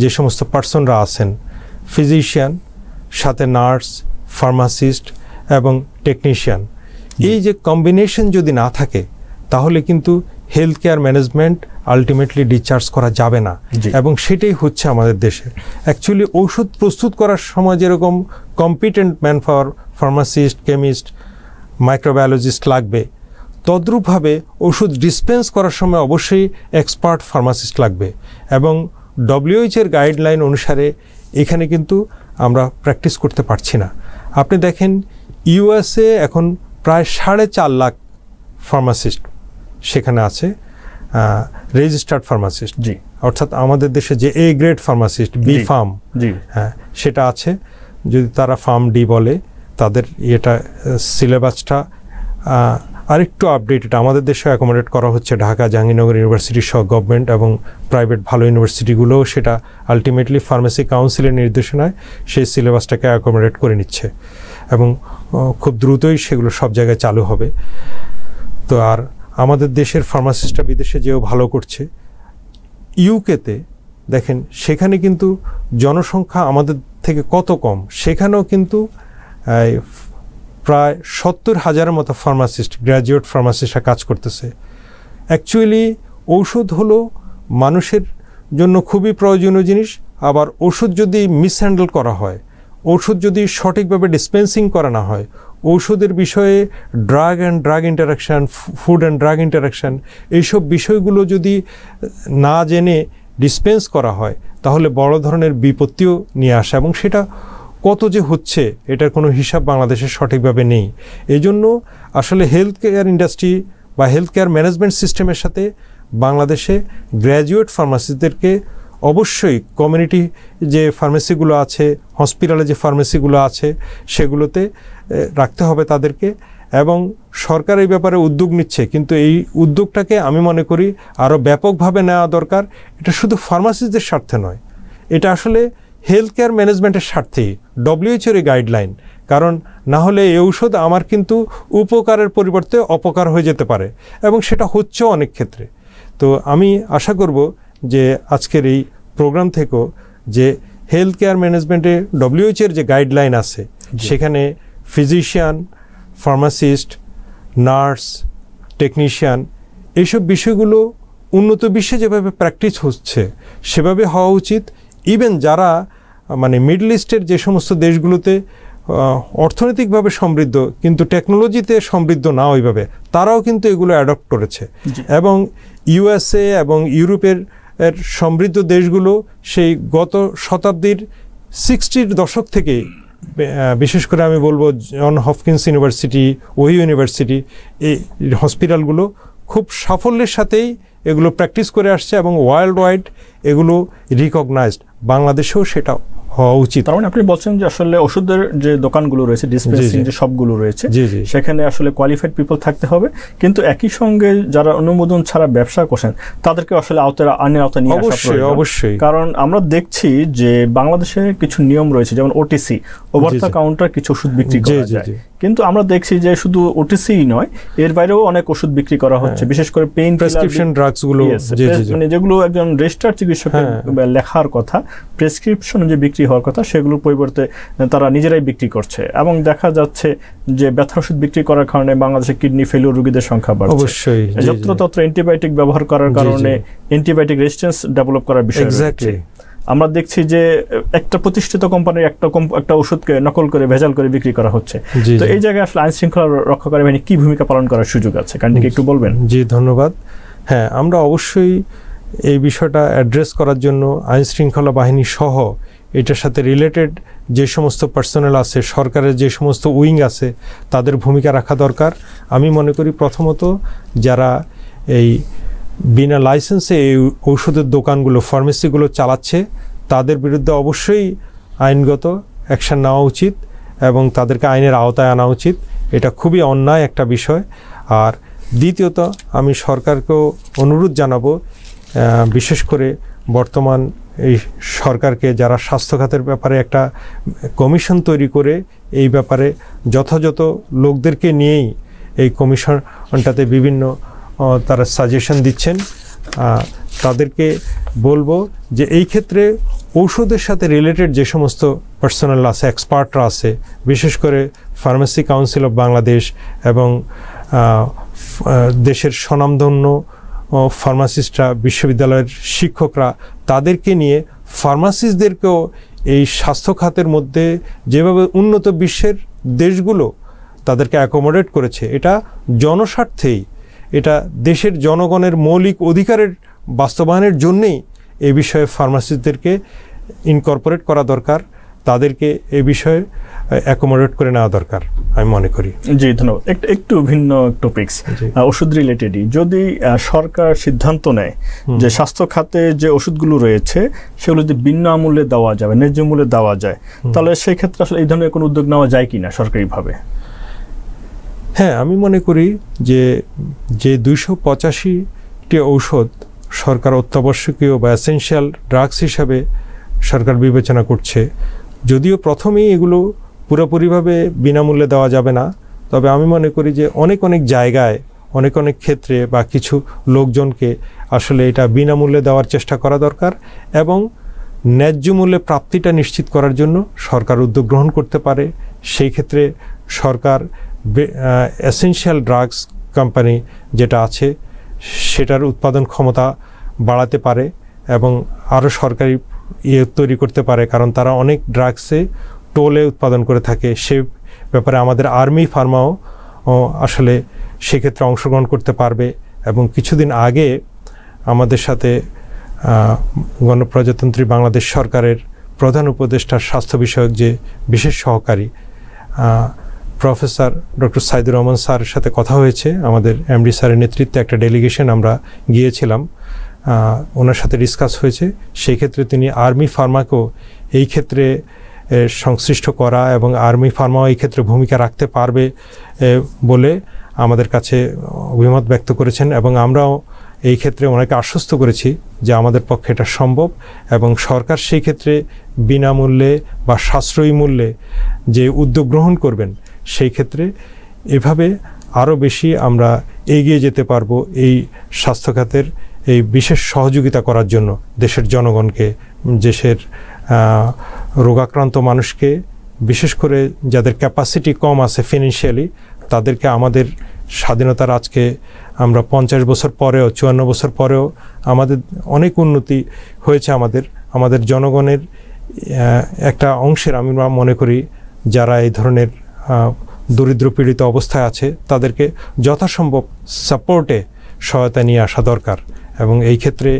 যে সমস্ত পার্সনরা আছেন, ফিজিশিয়ান, সাথে নার্স, ফার্মাসিস্ট এবং টেকনিশিয়ান, এই যে কম্বিনেশন যদি না থাকে তাহলে কিন্তু health care management ultimately discharge করা যাবে না, এবং সেটাই হচ্ছে আমাদের দেশে। অ্যাকচুয়ালি ঔষধ প্রস্তুত করার সময় যেরকম competent manpower, pharmacist, chemist, microbiologist লাগবে, তদ্রূপভাবে ওষুধ ডিসপেন্স করার সময় অবশ্যই এক্সপার্ট ফার্মাসিস্ট লাগবে। এবং WHO এর গাইডলাইন অনুসারে এখানে কিন্তু আমরা প্র্যাকটিস করতে পারছি না। আপনি দেখেন USA এখন প্রায় 4.5 লাখ ফার্মাসিস্ট সেখানে আছে, রেজিস্টার্ড ফার্মাসিস্ট, জি, অর্থাৎ আমাদের দেশে যে A grade pharmacist, B farm, হ্যাঁ সেটা আছে। যদি তারা ফার্ম ডি বলে, তাদের এটা সিলেবাসটা আরেকটু আপডেটেড আমাদের দেশে অ্যাকোমোডেট করা হচ্ছে। ঢাকা জাহাঙ্গীরনগর ইউনিভার্সিটি সহ গভর্নমেন্ট এবং প্রাইভেট ভালো ইউনিভার্সিটিগুলোও সেটা আলটিমেটলি ফার্মেসি কাউন্সিলের নির্দেশনায় সেই সিলেবাসটাকে অ্যাকোমোডেট করে নিচ্ছে, এবং খুব দ্রুতই সেগুলো সব জায়গায় চালু হবে। তো আর আমাদের দেশের ফার্মাসিস্টরা বিদেশে যেও ভালো করছে। ইউকেতে দেখেন, সেখানে কিন্তু জনসংখ্যা আমাদের থেকে কত কম, সেখানেও কিন্তু প্রায় 70,000-এর মতো ফার্মাসিস্ট, গ্র্যাজুয়েট ফার্মাসিস্টরা কাজ করতেছে। অ্যাকচুয়ালি ঔষধ হলো মানুষের জন্য খুবই প্রয়োজনীয় জিনিস। আবার ওষুধ যদি মিসহ্যান্ডেল করা হয়, ওষুধ যদি সঠিকভাবে ডিসপেন্সিং করা না হয়, ঔষধের বিষয়ে drug and drug interaction, food and drug interaction, এইসব বিষয়গুলো যদি না জেনে ডিসপেন্স করা হয়, তাহলে বড় ধরনের বিপত্তিও নিয়ে আসে, এবং সেটা কত যে হচ্ছে এটার কোনো হিসাব বাংলাদেশে সঠিকভাবে নেই। এই জন্য আসলে হেলথ কেয়ার ইন্ডাস্ট্রি বা হেলথ কেয়ার ম্যানেজমেন্ট সিস্টেমের সাথে বাংলাদেশে গ্র্যাজুয়েট ফার্মাসিস্টদেরকে অবশ্যই কমিউনিটি যে ফার্মেসিগুলো আছে, হসপিটালে যে ফার্মেসিগুলো আছে, সেগুলোতে রাখতে হবে তাদেরকে। এবং সরকার এই ব্যাপারে উদ্যোগ নিচ্ছে, কিন্তু এই উদ্যোগটাকে আমি মনে করি আরও ব্যাপকভাবে নেওয়া দরকার। এটা শুধু ফার্মাসিস্টদের স্বার্থে নয়, এটা আসলে হেলথ কেয়ার ম্যানেজমেন্টের স্বার্থেই, WHO এর গাইডলাইন। কারণ না হলে এই ঔষধ আমার কিন্তু উপকারের পরিবর্তে অপকার হয়ে যেতে পারে, এবং সেটা হচ্ছেও অনেক ক্ষেত্রে। তো আমি আশা করব যে আজকের এই প্রোগ্রাম থেকেও যে হেলথ কেয়ার ম্যানেজমেন্টে WHO এর যে গাইডলাইন আছে, সেখানে ফিজিশিয়ান, ফার্মাসিস্ট, নার্স, টেকনিশিয়ান, এইসব বিষয়গুলো উন্নত বিশ্বে যেভাবে প্র্যাকটিস হচ্ছে সেভাবে হওয়া উচিত। ইভেন যারা মানে মিডল ইস্টের যে সমস্ত দেশগুলোতে অর্থনৈতিকভাবে সমৃদ্ধ কিন্তু টেকনোলজিতে সমৃদ্ধ না ওইভাবে, তারাও কিন্তু এগুলো অ্যাডপ্ট করেছে। এবং USA এবং ইউরোপের সমৃদ্ধ দেশগুলো সেই গত শতাব্দীর 60-র দশক থেকে, বিশেষ করে আমি বলবো জন হপকিন্স ইউনিভার্সিটি, ওহি ইউনিভার্সিটি, এই হসপিটালগুলো খুব সাফল্যের সাথেই এগুলো প্র্যাকটিস করে আসছে, এবং ওয়ার্ল্ড ওয়াইড এগুলো রিকগনাইজড। বাংলাদেশেও সেটা হওয়া উচিত। তার মানে আপনি বলছেন যে আসলে ওষুধের যে দোকানগুলো রয়েছে, ডিসপেন্সিং যে সবগুলো রয়েছে, সেখানে আসলে কোয়ালিফাইড পিপল থাকতে হবে, কিন্তু একই সঙ্গে যারা অনুমোদন ছাড়া ব্যবসা করছেন তাদেরকে আসলে আইনের আওতায় নিয়ে আসা প্রয়োজন। অবশ্যই, কারণ আমরা দেখছি যে বাংলাদেশে কিছু নিয়ম রয়েছে, যেমন OTC, ওভার দ্য কাউন্টার কিছু ওষুধ বিক্রি করা যায়, কিন্তু আমরা দেখছি যে শুধু OTC নয়, এর বাইরেও অনেক ওষুধ বিক্রি করা হচ্ছে, বিশেষ করে পেইন প্রেসক্রিপশন ড্রাগসগুলো, মানে যেগুলো একজন রেজিস্টার্ড চিকিৎসকের লেখার কথা, প্রেসক্রিপশন যে বিক্রি হওয়ার কথা, সেগুলোর পরিবর্তে তারা নিজেরাই বিক্রি করছে। এবং দেখা যাচ্ছে যে ব্যথার ওষুধ বিক্রি করার কারণে বাংলাদেশে কিডনি ফেলিওর রোগীদের সংখ্যা বাড়ছে। অবশ্যই, যত্রতত্র অ্যান্টিবায়োটিক ব্যবহার করার কারণে অ্যান্টিবায়োটিক রেজিস্ট্যান্স ডেভেলপ করার বিষয় রয়েছে। আমরা দেখছি যে একটা প্রতিষ্ঠিত কোম্পানির একটা ওষুধকে নকল করে ভেজাল করে বিক্রি করা হচ্ছে। তো এই জায়গায় আসলে আইন শৃঙ্খলা রক্ষাকারী বাহিনী কি ভূমিকা পালন করার সুযোগ আছে, কাইন্ডলি একটু বলবেন? জি, ধন্যবাদ। হ্যাঁ, আমরা অবশ্যই এই বিষয়টা অ্যাড্রেস করার জন্য আইন শৃঙ্খলা বাহিনী সহ এটার সাথে রিলেটেড যে সমস্ত পার্সোনাল আছে, সরকারের যে সমস্ত উইং আছে, তাদের ভূমিকা রাখা দরকার। আমি মনে করি প্রথমত যারা এই বিনা লাইসেন্সে এই ঔষধের দোকানগুলো, ফার্মেসিগুলো চালাচ্ছে, তাদের বিরুদ্ধে অবশ্যই আইনগত অ্যাকশন নেওয়া উচিত এবং তাদেরকে আইনের আওতায় আনা উচিত। এটা খুবই অন্যায় একটা বিষয়। আর দ্বিতীয়ত আমি সরকারকেও অনুরোধ জানাবো, বিশেষ করে বর্তমান এই সরকারকে, যারা স্বাস্থ্য খাতের ব্যাপারে একটা কমিশন তৈরি করে এই ব্যাপারে যথাযথ লোকদেরকে নিয়েই এই কমিশনটাতে বিভিন্ন তারা সাজেশন দিচ্ছেন, তাদেরকে বলবো যে এই ক্ষেত্রে ঔষধের সাথে রিলেটেড যে সমস্ত পার্সোনাল আছে, এক্সপার্টরা আছে, বিশেষ করে ফার্মেসি কাউন্সিল অফ বাংলাদেশ এবং দেশের স্বনামধন্য ফার্মাসিস্টরা, বিশ্ববিদ্যালয়ের শিক্ষকরা, তাদেরকে নিয়ে ফার্মাসিস্টদেরকেও এই স্বাস্থ্য খাতের মধ্যে যেভাবে উন্নত বিশ্বের দেশগুলো তাদেরকে অ্যাকোমোডেট করেছে, এটা জনস্বার্থেই, এটা দেশের জনগণের মৌলিক অধিকারের বাস্তবায়নের জন্যেই এই বিষয়ে ফার্মাসিস্টদেরকে ইনকর্পোরেট করা দরকার, তাদেরকে এই বিষয়ে অ্যাকোমোডেট করে নেওয়া দরকার আমি মনে করি। জি, ধন্যবাদ। একটু ভিন্ন টপিকস, ওষুধ রিলেটেডই। যদি সরকার সিদ্ধান্ত নেয় যে স্বাস্থ্য খাতে যে ওষুধগুলো রয়েছে সেগুলো যদি ভিন্ন মূল্যে দেওয়া যাবে, ন্যায্য মূল্যে দেওয়া যায়, তাহলে সেই ক্ষেত্রে আসলে এই ধরনের কোনো উদ্যোগ নেওয়া যায় কিনা সরকারিভাবে? হ্যাঁ, আমি মনে করি যে 285টি ঔষধ সরকার অত্যাবশ্যকীয় বা এসেনশিয়াল ড্রাগস হিসাবে সরকার বিবেচনা করছে, যদিও প্রথমেই এগুলো পুরোপুরিভাবে বিনামূল্যে দেওয়া যাবে না, তবে আমি মনে করি যে অনেক জায়গায় অনেক ক্ষেত্রে বা কিছু লোকজনকে আসলে এটা বিনামূল্যে দেওয়ার চেষ্টা করা দরকার, এবং ন্যায্য মূল্যে প্রাপ্তিটা নিশ্চিত করার জন্য সরকার উদ্যোগ গ্রহণ করতে পারে। সেই ক্ষেত্রে সরকার এসেনশিয়াল ড্রাগস কোম্পানি যেটা আছে সেটার উৎপাদন ক্ষমতা বাড়াতে পারে এবং আরও সরকারি তৈরি করতে পারে, কারণ তারা অনেক ড্রাগসে টোলে উৎপাদন করে থাকে। সে ব্যাপারে আমাদের আর্মি ফার্মাও আসলে সেক্ষেত্রে অংশগ্রহণ করতে পারবে। এবং কিছুদিন আগে আমাদের সাথে গণপ্রজাতন্ত্রী বাংলাদেশ সরকারের প্রধান উপদেষ্টার স্বাস্থ্য বিষয়ক যে বিশেষ সহকারী প্রফেসর ডক্টর সাইদুর রহমান স্যারের সাথে কথা হয়েছে। আমাদের এমডি স্যারের নেতৃত্বে একটা ডেলিগেশন আমরা গিয়েছিলাম, ওনার সাথে ডিসকাস হয়েছে। সেই ক্ষেত্রে তিনি আর্মি ফার্মাকেও এই ক্ষেত্রে সংশ্লিষ্ট করা এবং আর্মি ফার্মাও এই ক্ষেত্রে ভূমিকা রাখতে পারবে বলে আমাদের কাছে অভিমত ব্যক্ত করেছেন, এবং আমরাও এই ক্ষেত্রে ওনাকে আশ্বস্ত করেছি যে আমাদের পক্ষে এটা সম্ভব, এবং সরকার সেই ক্ষেত্রে বিনামূল্যে বা সাশ্রয়ী মূল্যে যে উদ্যোগ গ্রহণ করবেন, সেই ক্ষেত্রে এভাবে আরও বেশি আমরা এগিয়ে যেতে পারবো এই স্বাস্থ্য খাতের এই বিশেষ সহযোগিতা করার জন্য দেশের জনগণকে, দেশের রোগাক্রান্ত মানুষকে, বিশেষ করে যাদের ক্যাপাসিটি কম আছে ফিনান্সিয়ালি, তাদেরকে আমাদের স্বাধীনতার আজকে আমরা 50 বছর পরেও, 54 বছর পরেও আমাদের অনেক উন্নতি হয়েছে। আমাদের জনগণের একটা অংশের আমি মনে করি যারা এই ধরনের দরিদ্র পীড়িত অবস্থায় আছে তাদেরকে যথাসম্ভব সাপোর্টে সহায়তা নিয়ে আসা দরকার, এবং এই ক্ষেত্রে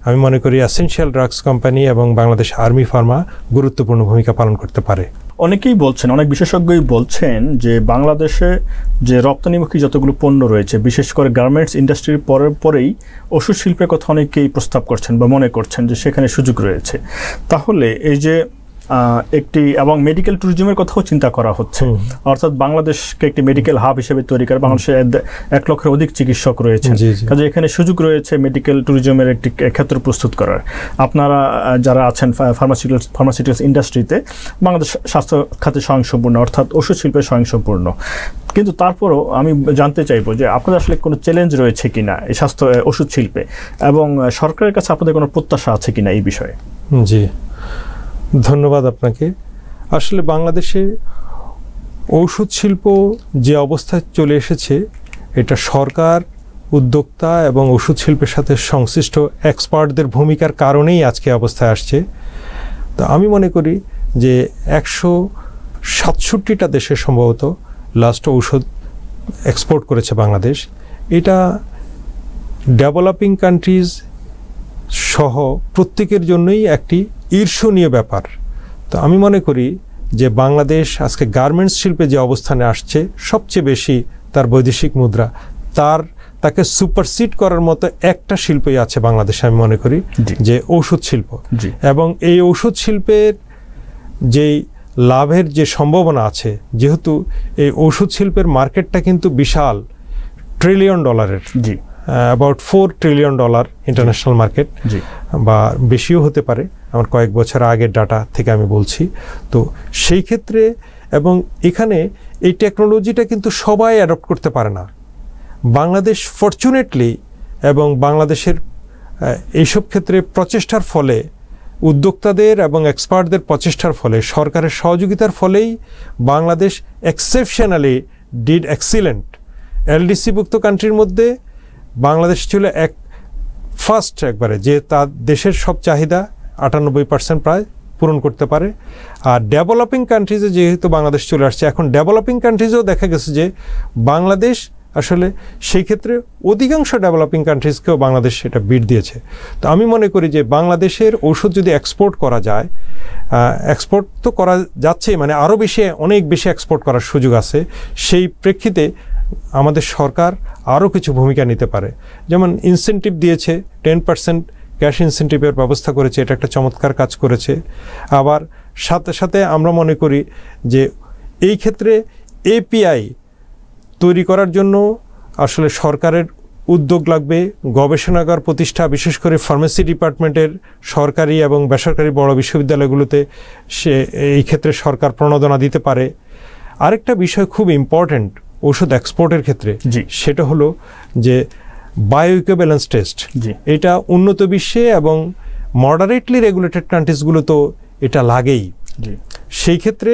আমি মনে করি এসেনশিয়াল ড্রাগস কোম্পানি এবং বাংলাদেশ আর্মি ফার্মা গুরুত্বপূর্ণ ভূমিকা পালন করতে পারে। অনেকেই বলছেন, অনেক বিশেষজ্ঞই বলছেন যে বাংলাদেশে যে রপ্তানিমুখী যতগুলো পণ্য রয়েছে, বিশেষ করে গার্মেন্টস ইন্ডাস্ট্রির পরেই ওষুধ শিল্পের কথা অনেকেই প্রস্তাব করছেন বা মনে করছেন যে সেখানে সুযোগ রয়েছে। তাহলে এই যে একটি এবং মেডিকেল ট্যুরিজমের কথাও চিন্তা করা হচ্ছে, অর্থাৎ বাংলাদেশকে একটি মেডিকেল হাব হিসেবে তৈরি করে। বাংলাদেশে 1 লক্ষের অধিক চিকিৎসক রয়েছেন, কাজে এখানে সুযোগ রয়েছে মেডিকেল ট্যুরিজমের একটি ক্ষেত্র প্রস্তুত করার। আপনারা যারা আছেন ফার্মাসিউটিক্যালস ইন্ডাস্ট্রিতে, বাংলাদেশ স্বাস্থ্য খাতে স্বয়ংসম্পূর্ণ, অর্থাৎ ওষুধ শিল্পে স্বয়ংসম্পূর্ণ, কিন্তু তারপরও আমি জানতে চাইবো যে আপনাদের আসলে কোনো চ্যালেঞ্জ রয়েছে কিনা এই স্বাস্থ্য ওষুধ শিল্পে, এবং সরকারের কাছে আপনাদের কোনো প্রত্যাশা আছে কিনা এই বিষয়ে? জি, ধন্যবাদ আপনাকে। আসলে বাংলাদেশে ঔষধ শিল্প যে অবস্থায় চলে এসেছে, এটা সরকার, উদ্যোক্তা এবং ওষুধ শিল্পের সাথে সংশ্লিষ্ট এক্সপার্টদের ভূমিকার কারণেই আজকে অবস্থায় আসছে। তো আমি মনে করি যে 167টা দেশে সম্ভবত লাস্ট ঔষধ এক্সপোর্ট করেছে বাংলাদেশ। এটা ডেভেলপিং কান্ট্রিজ সহ প্রত্যেকের জন্যই একটি ঈর্ষণীয় ব্যাপার। তো আমি মনে করি যে বাংলাদেশ আজকে গার্মেন্টস শিল্পে যে অবস্থানে আসছে, সবচেয়ে বেশি তার বৈদেশিক মুদ্রা, তাকে সুপারসিড করার মতো একটা শিল্পই আছে বাংলাদেশে আমি মনে করি, যে ঔষধ শিল্প। এবং এই ঔষধ শিল্পের যেই লাভের যে সম্ভাবনা আছে, যেহেতু এই ঔষধ শিল্পের মার্কেটটা কিন্তু বিশাল, $1 trillion, about $4 trillion international market, বা বেশিও হতে পারে, আমার কয়েক বছর আগের ডাটা থেকে আমি বলছি। তো সেই ক্ষেত্রে, এবং এখানে এই টেকনোলজিটা কিন্তু সবাই অ্যাডপ্ট করতে পারে না। বাংলাদেশ ফরচুনেটলি, এবং বাংলাদেশের এইসব ক্ষেত্রে প্রচেষ্টার ফলে, উদ্যোক্তাদের এবং এক্সপার্টদের প্রচেষ্টার ফলে, সরকারের সহযোগিতার ফলেই বাংলাদেশ এক্সেপশনালি ডিড এক্সিলেন্ট এলডিসিভুক্ত কান্ট্রির মধ্যে বাংলাদেশ ছিল ফার্স্ট একবারে, যে তার দেশের সব চাহিদা 98% প্রায় পূরণ করতে পারে। আর ডেভেলপিং কান্ট্রিজে যেহেতু বাংলাদেশ চলে আসছে, এখন ডেভেলপিং কান্ট্রিজেও দেখা গেছে যে বাংলাদেশ আসলে সেই ক্ষেত্রে অধিকাংশ ডেভেলপিং কান্ট্রিজকেও বাংলাদেশ এটা বিট দিয়েছে। তো আমি মনে করি যে বাংলাদেশের ঔষধ যদি এক্সপোর্ট করা যায়, এক্সপোর্ট তো করা যাচ্ছেই, মানে আরও বেশি, অনেক বেশি এক্সপোর্ট করার সুযোগ আছে। সেই প্রেক্ষিতে আমাদের সরকার আরও কিছু ভূমিকা নিতে পারে। যেমন ইনসেন্টিভ দিয়েছে, 10% ক্যাশ ইনসেন্টিভের ব্যবস্থা করেছে, এটা একটা চমৎকার কাজ করেছে। আবার সাথে সাথে আমরা মনে করি যে এই ক্ষেত্রে এপিআই তৈরি করার জন্য আসলে সরকারের উদ্যোগ লাগবে, গবেষণাগার প্রতিষ্ঠা, বিশেষ করে ফার্মেসি ডিপার্টমেন্টের সরকারি এবং বেসরকারি বড় বিশ্ববিদ্যালয়গুলোতে এই ক্ষেত্রে সরকার প্রণোদনা দিতে পারে। আরেকটা বিষয় খুব ইম্পর্ট্যান্ট ঔষধ এক্সপোর্টের ক্ষেত্রে, সেটা হলো যে বায়োইকুইভ্যালেন্স টেস্ট। এটা উন্নত বিশ্বে এবং মডারেটলি রেগুলেটেড কান্ট্রিজগুলো তো এটা লাগেই। সেই ক্ষেত্রে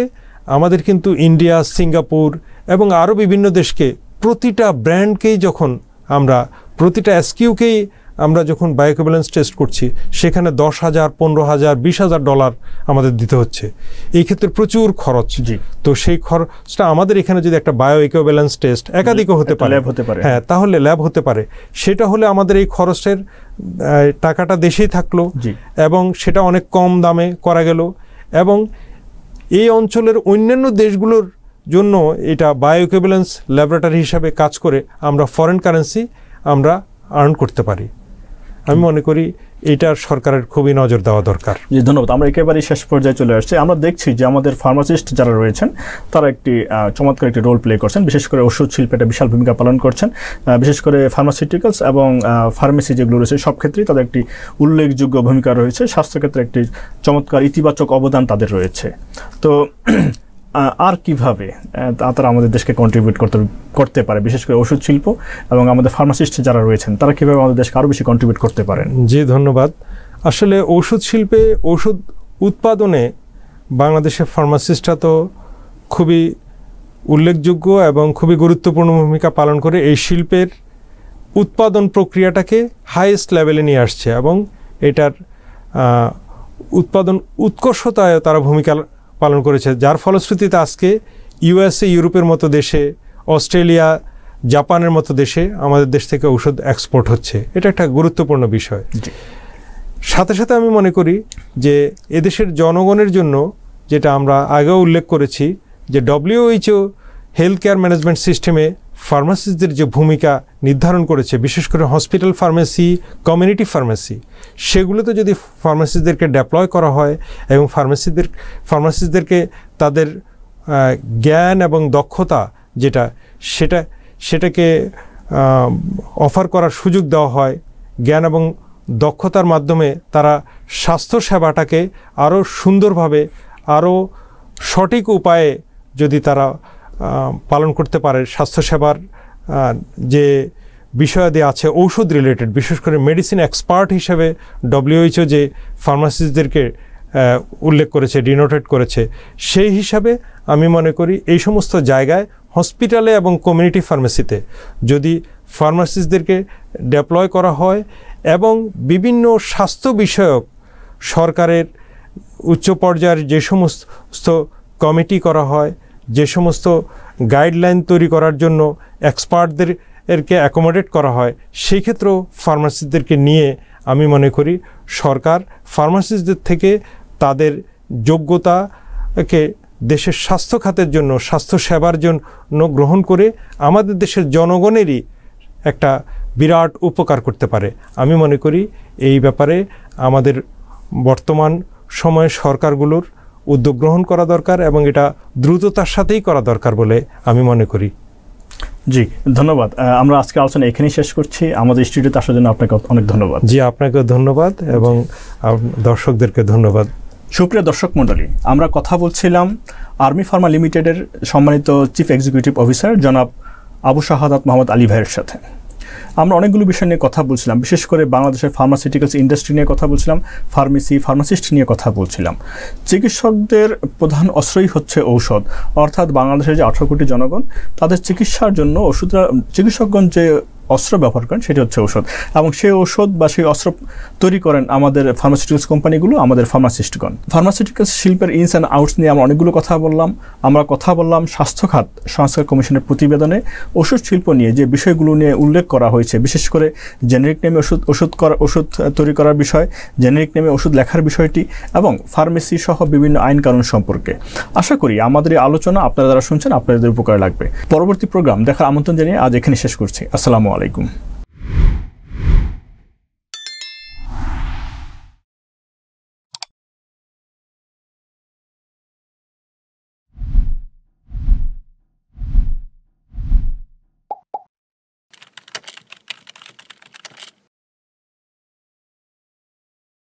আমাদের কিন্তু ইন্ডিয়া, সিঙ্গাপুর এবং আরও বিভিন্ন দেশকে, প্রতিটা ব্র্যান্ডকেই যখন আমরা, প্রতিটা এসকিউকেই আমরা যখন বায়োইকুইভ্যালেন্স টেস্ট করছি, সেখানে $10,000, $15,000, $20,000 আমাদের দিতে হচ্ছে। এই ক্ষেত্রে প্রচুর খরচ। তো সেই খরচটা আমাদের এখানে যদি একটা বায়োইকুইভ্যালেন্স টেস্ট একাধিকও হতে পারে, হ্যাঁ, তাহলে ল্যাব হতে পারে। সেটা হলে আমাদের এই খরচের টাকাটা দেশেই থাকলো এবং সেটা অনেক কম দামে করা গেল, এবং এই অঞ্চলের অন্যান্য দেশগুলোর জন্য এটা বায়োইকুইভ্যালেন্স ল্যাবরেটরি হিসাবে কাজ করে আমরা ফরেন কারেন্সি আমরা আর্ন করতে পারি। আমি মনে করি এটার সরকারের খুবই নজর দেওয়া দরকার। জি, ধন্যবাদ। আমরা একেবারেই শেষ পর্যায়ে চলে আসছি। আমরা দেখছি যে আমাদের ফার্মাসিস্ট যারা রয়েছেন তারা একটি চমৎকার একটি রোল প্লে করছেন, বিশেষ করে ওষুধ শিল্পে একটা বিশাল ভূমিকা পালন করছেন। বিশেষ করে ফার্মাসিউটিক্যালস এবং ফার্মেসি যেগুলো রয়েছে সব ক্ষেত্রেই তাদের একটি উল্লেখযোগ্য ভূমিকা রয়েছে। স্বাস্থ্যক্ষেত্রে একটি চমৎকার ইতিবাচক অবদান তাদের রয়েছে। তো আর কিভাবে তারা আমাদের দেশকে কন্ট্রিবিউট করতে পারে, বিশেষ করে ওষুধ শিল্প এবং আমাদের ফার্মাসিস্ট যারা রয়েছেন তারা কিভাবে আমাদের দেশকে আরও বেশি কন্ট্রিবিউট করতে পারেন? জি, ধন্যবাদ। আসলে ওষুধ শিল্পে, ওষুধ উৎপাদনে বাংলাদেশের ফার্মাসিস্টরা তো খুবই উল্লেখযোগ্য এবং খুবই গুরুত্বপূর্ণ ভূমিকা পালন করে এই শিল্পের উৎপাদন প্রক্রিয়াটাকে হাইয়েস্ট লেভেলে নিয়ে আসছে এবং এটার উৎপাদন উৎকর্ষতায় তারা ভূমিকা পালন করেছে, যার ফলশ্রুতিতে আজকে ইউএসএ, ইউরোপের মতো দেশে, অস্ট্রেলিয়া, জাপানের মতো দেশে আমাদের দেশ থেকে ঔষধ এক্সপোর্ট হচ্ছে। এটা একটা গুরুত্বপূর্ণ বিষয়। সাথে সাথে আমি মনে করি যে এদেশের জনগণের জন্য, যেটা আমরা আগেও উল্লেখ করেছি, যে WHO হেলথ কেয়ার ম্যানেজমেন্ট সিস্টেমে ফার্মাসিস্টদের যে ভূমিকা নির্ধারণ করেছে, বিশেষ করে হসপিটাল ফার্মেসি, কমিউনিটি ফার্মেসি, সেগুলোতে যদি ফার্মাসিস্টদেরকে ডেপ্লয় করা হয় এবং ফার্মাসিস্টদেরকে তাদের জ্ঞান এবং দক্ষতা সেটাকে অফার করার সুযোগ দেওয়া হয়, জ্ঞান এবং দক্ষতার মাধ্যমে তারা স্বাস্থ্যসেবাটাকে আরও সুন্দরভাবে, আরও সঠিক উপায়ে যদি তারা পালন করতে পারে, স্বাস্থ্যসেবার যে বিষয়াদি আছে ঔষধ রিলেটেড, বিশেষ করে মেডিসিন এক্সপার্ট হিসেবে WHO যে ফার্মাসিস্টদেরকে উল্লেখ করেছে, ডিনোটেট করেছে, সেই হিসাবে আমি মনে করি এই সমস্ত জায়গায়, হসপিটালে এবং কমিউনিটি ফার্মেসিতে যদি ফার্মাসিস্টদেরকে ডেপ্লয় করা হয় এবং বিভিন্ন স্বাস্থ্য বিষয়ক সরকারের উচ্চ পর্যায়ের যে সমস্ত কমিটি করা হয়, যে সমস্ত গাইডলাইন তৈরি করার জন্য এক্সপার্টদেরকে অ্যাকোমোডেট করা হয়, সেই ক্ষেত্রেও ফার্মাসিস্টদেরকে নিয়ে আমি মনে করি সরকার ফার্মাসিস্টদের থেকে তাদের যোগ্যতাকে দেশের স্বাস্থ্য খাতের জন্য, স্বাস্থ্য সেবার জন্য গ্রহণ করে আমাদের দেশের জনগণেরই একটা বিরাট উপকার করতে পারে। আমি মনে করি এই ব্যাপারে আমাদের বর্তমান সময়ে সরকারগুলোর উদ্যোগ গ্রহণ করা দরকার এবং এটা দ্রুততার সাথেই করা দরকার বলে আমি মনে করি। জি, ধন্যবাদ। আমরা আজকে আলোচনা এখানেই শেষ করছি। আমাদের স্টুডিওতে আসার জন্য আপনাকে অনেক ধন্যবাদ। জি, আপনাকেও ধন্যবাদ এবং দর্শকদেরকে ধন্যবাদ। সুপ্রিয় দর্শক মণ্ডলী, আমরা কথা বলছিলাম আর্মি ফার্মা লিমিটেডের সম্মানিত চিফ এক্সিকিউটিভ অফিসার জনাব আবু শাহাদাত মোহাম্মদ আলী ভাইয়ের সাথে। আমরা অনেকগুলো বিষয় নিয়ে কথা বলছিলাম, বিশেষ করে বাংলাদেশের ফার্মাসিউটিক্যালস ইন্ডাস্ট্রি নিয়ে কথা বলছিলাম, ফার্মাসিস্ট নিয়ে কথা বলছিলাম। চিকিৎসকদের প্রধান অস্ত্রই হচ্ছে ঔষধ, অর্থাৎ বাংলাদেশের যে 18 কোটি জনগণ, তাদের চিকিৎসার জন্য চিকিৎসকগণ যে অস্ত্র ব্যবহার করেন সেটি হচ্ছে ঔষধ, এবং সেই ঔষধ বা সেই অস্ত্র তৈরি করেন আমাদের ফার্মাসিউটিক্যালস কোম্পানিগুলো, আমাদের ফার্মাসিস্টগণ। ফার্মাসিউটিক্যালস শিল্পের ইনস অ্যান্ড আউটস নিয়ে আমরা অনেকগুলো কথা বললাম। আমরা কথা বললাম স্বাস্থ্য খাত সংস্কার কমিশনের প্রতিবেদনে ওষুধ শিল্প নিয়ে যে বিষয়গুলো নিয়ে উল্লেখ করা হয়েছে, বিশেষ করে জেনেরিক নেমে ওষুধ তৈরি করার বিষয়, জেনেরিক নেমে ওষুধ লেখার বিষয়টি, এবং ফার্মেসি সহ বিভিন্ন আইন কানুন সম্পর্কে। আশা করি আমাদের এই আলোচনা আপনারা যারা শুনছেন আপনাদের উপকারে লাগবে। পরবর্তী প্রোগ্রাম দেখার আমন্ত্রণ জানিয়ে আজ এখানে শেষ করছি। আসসালামু আলাইকুম।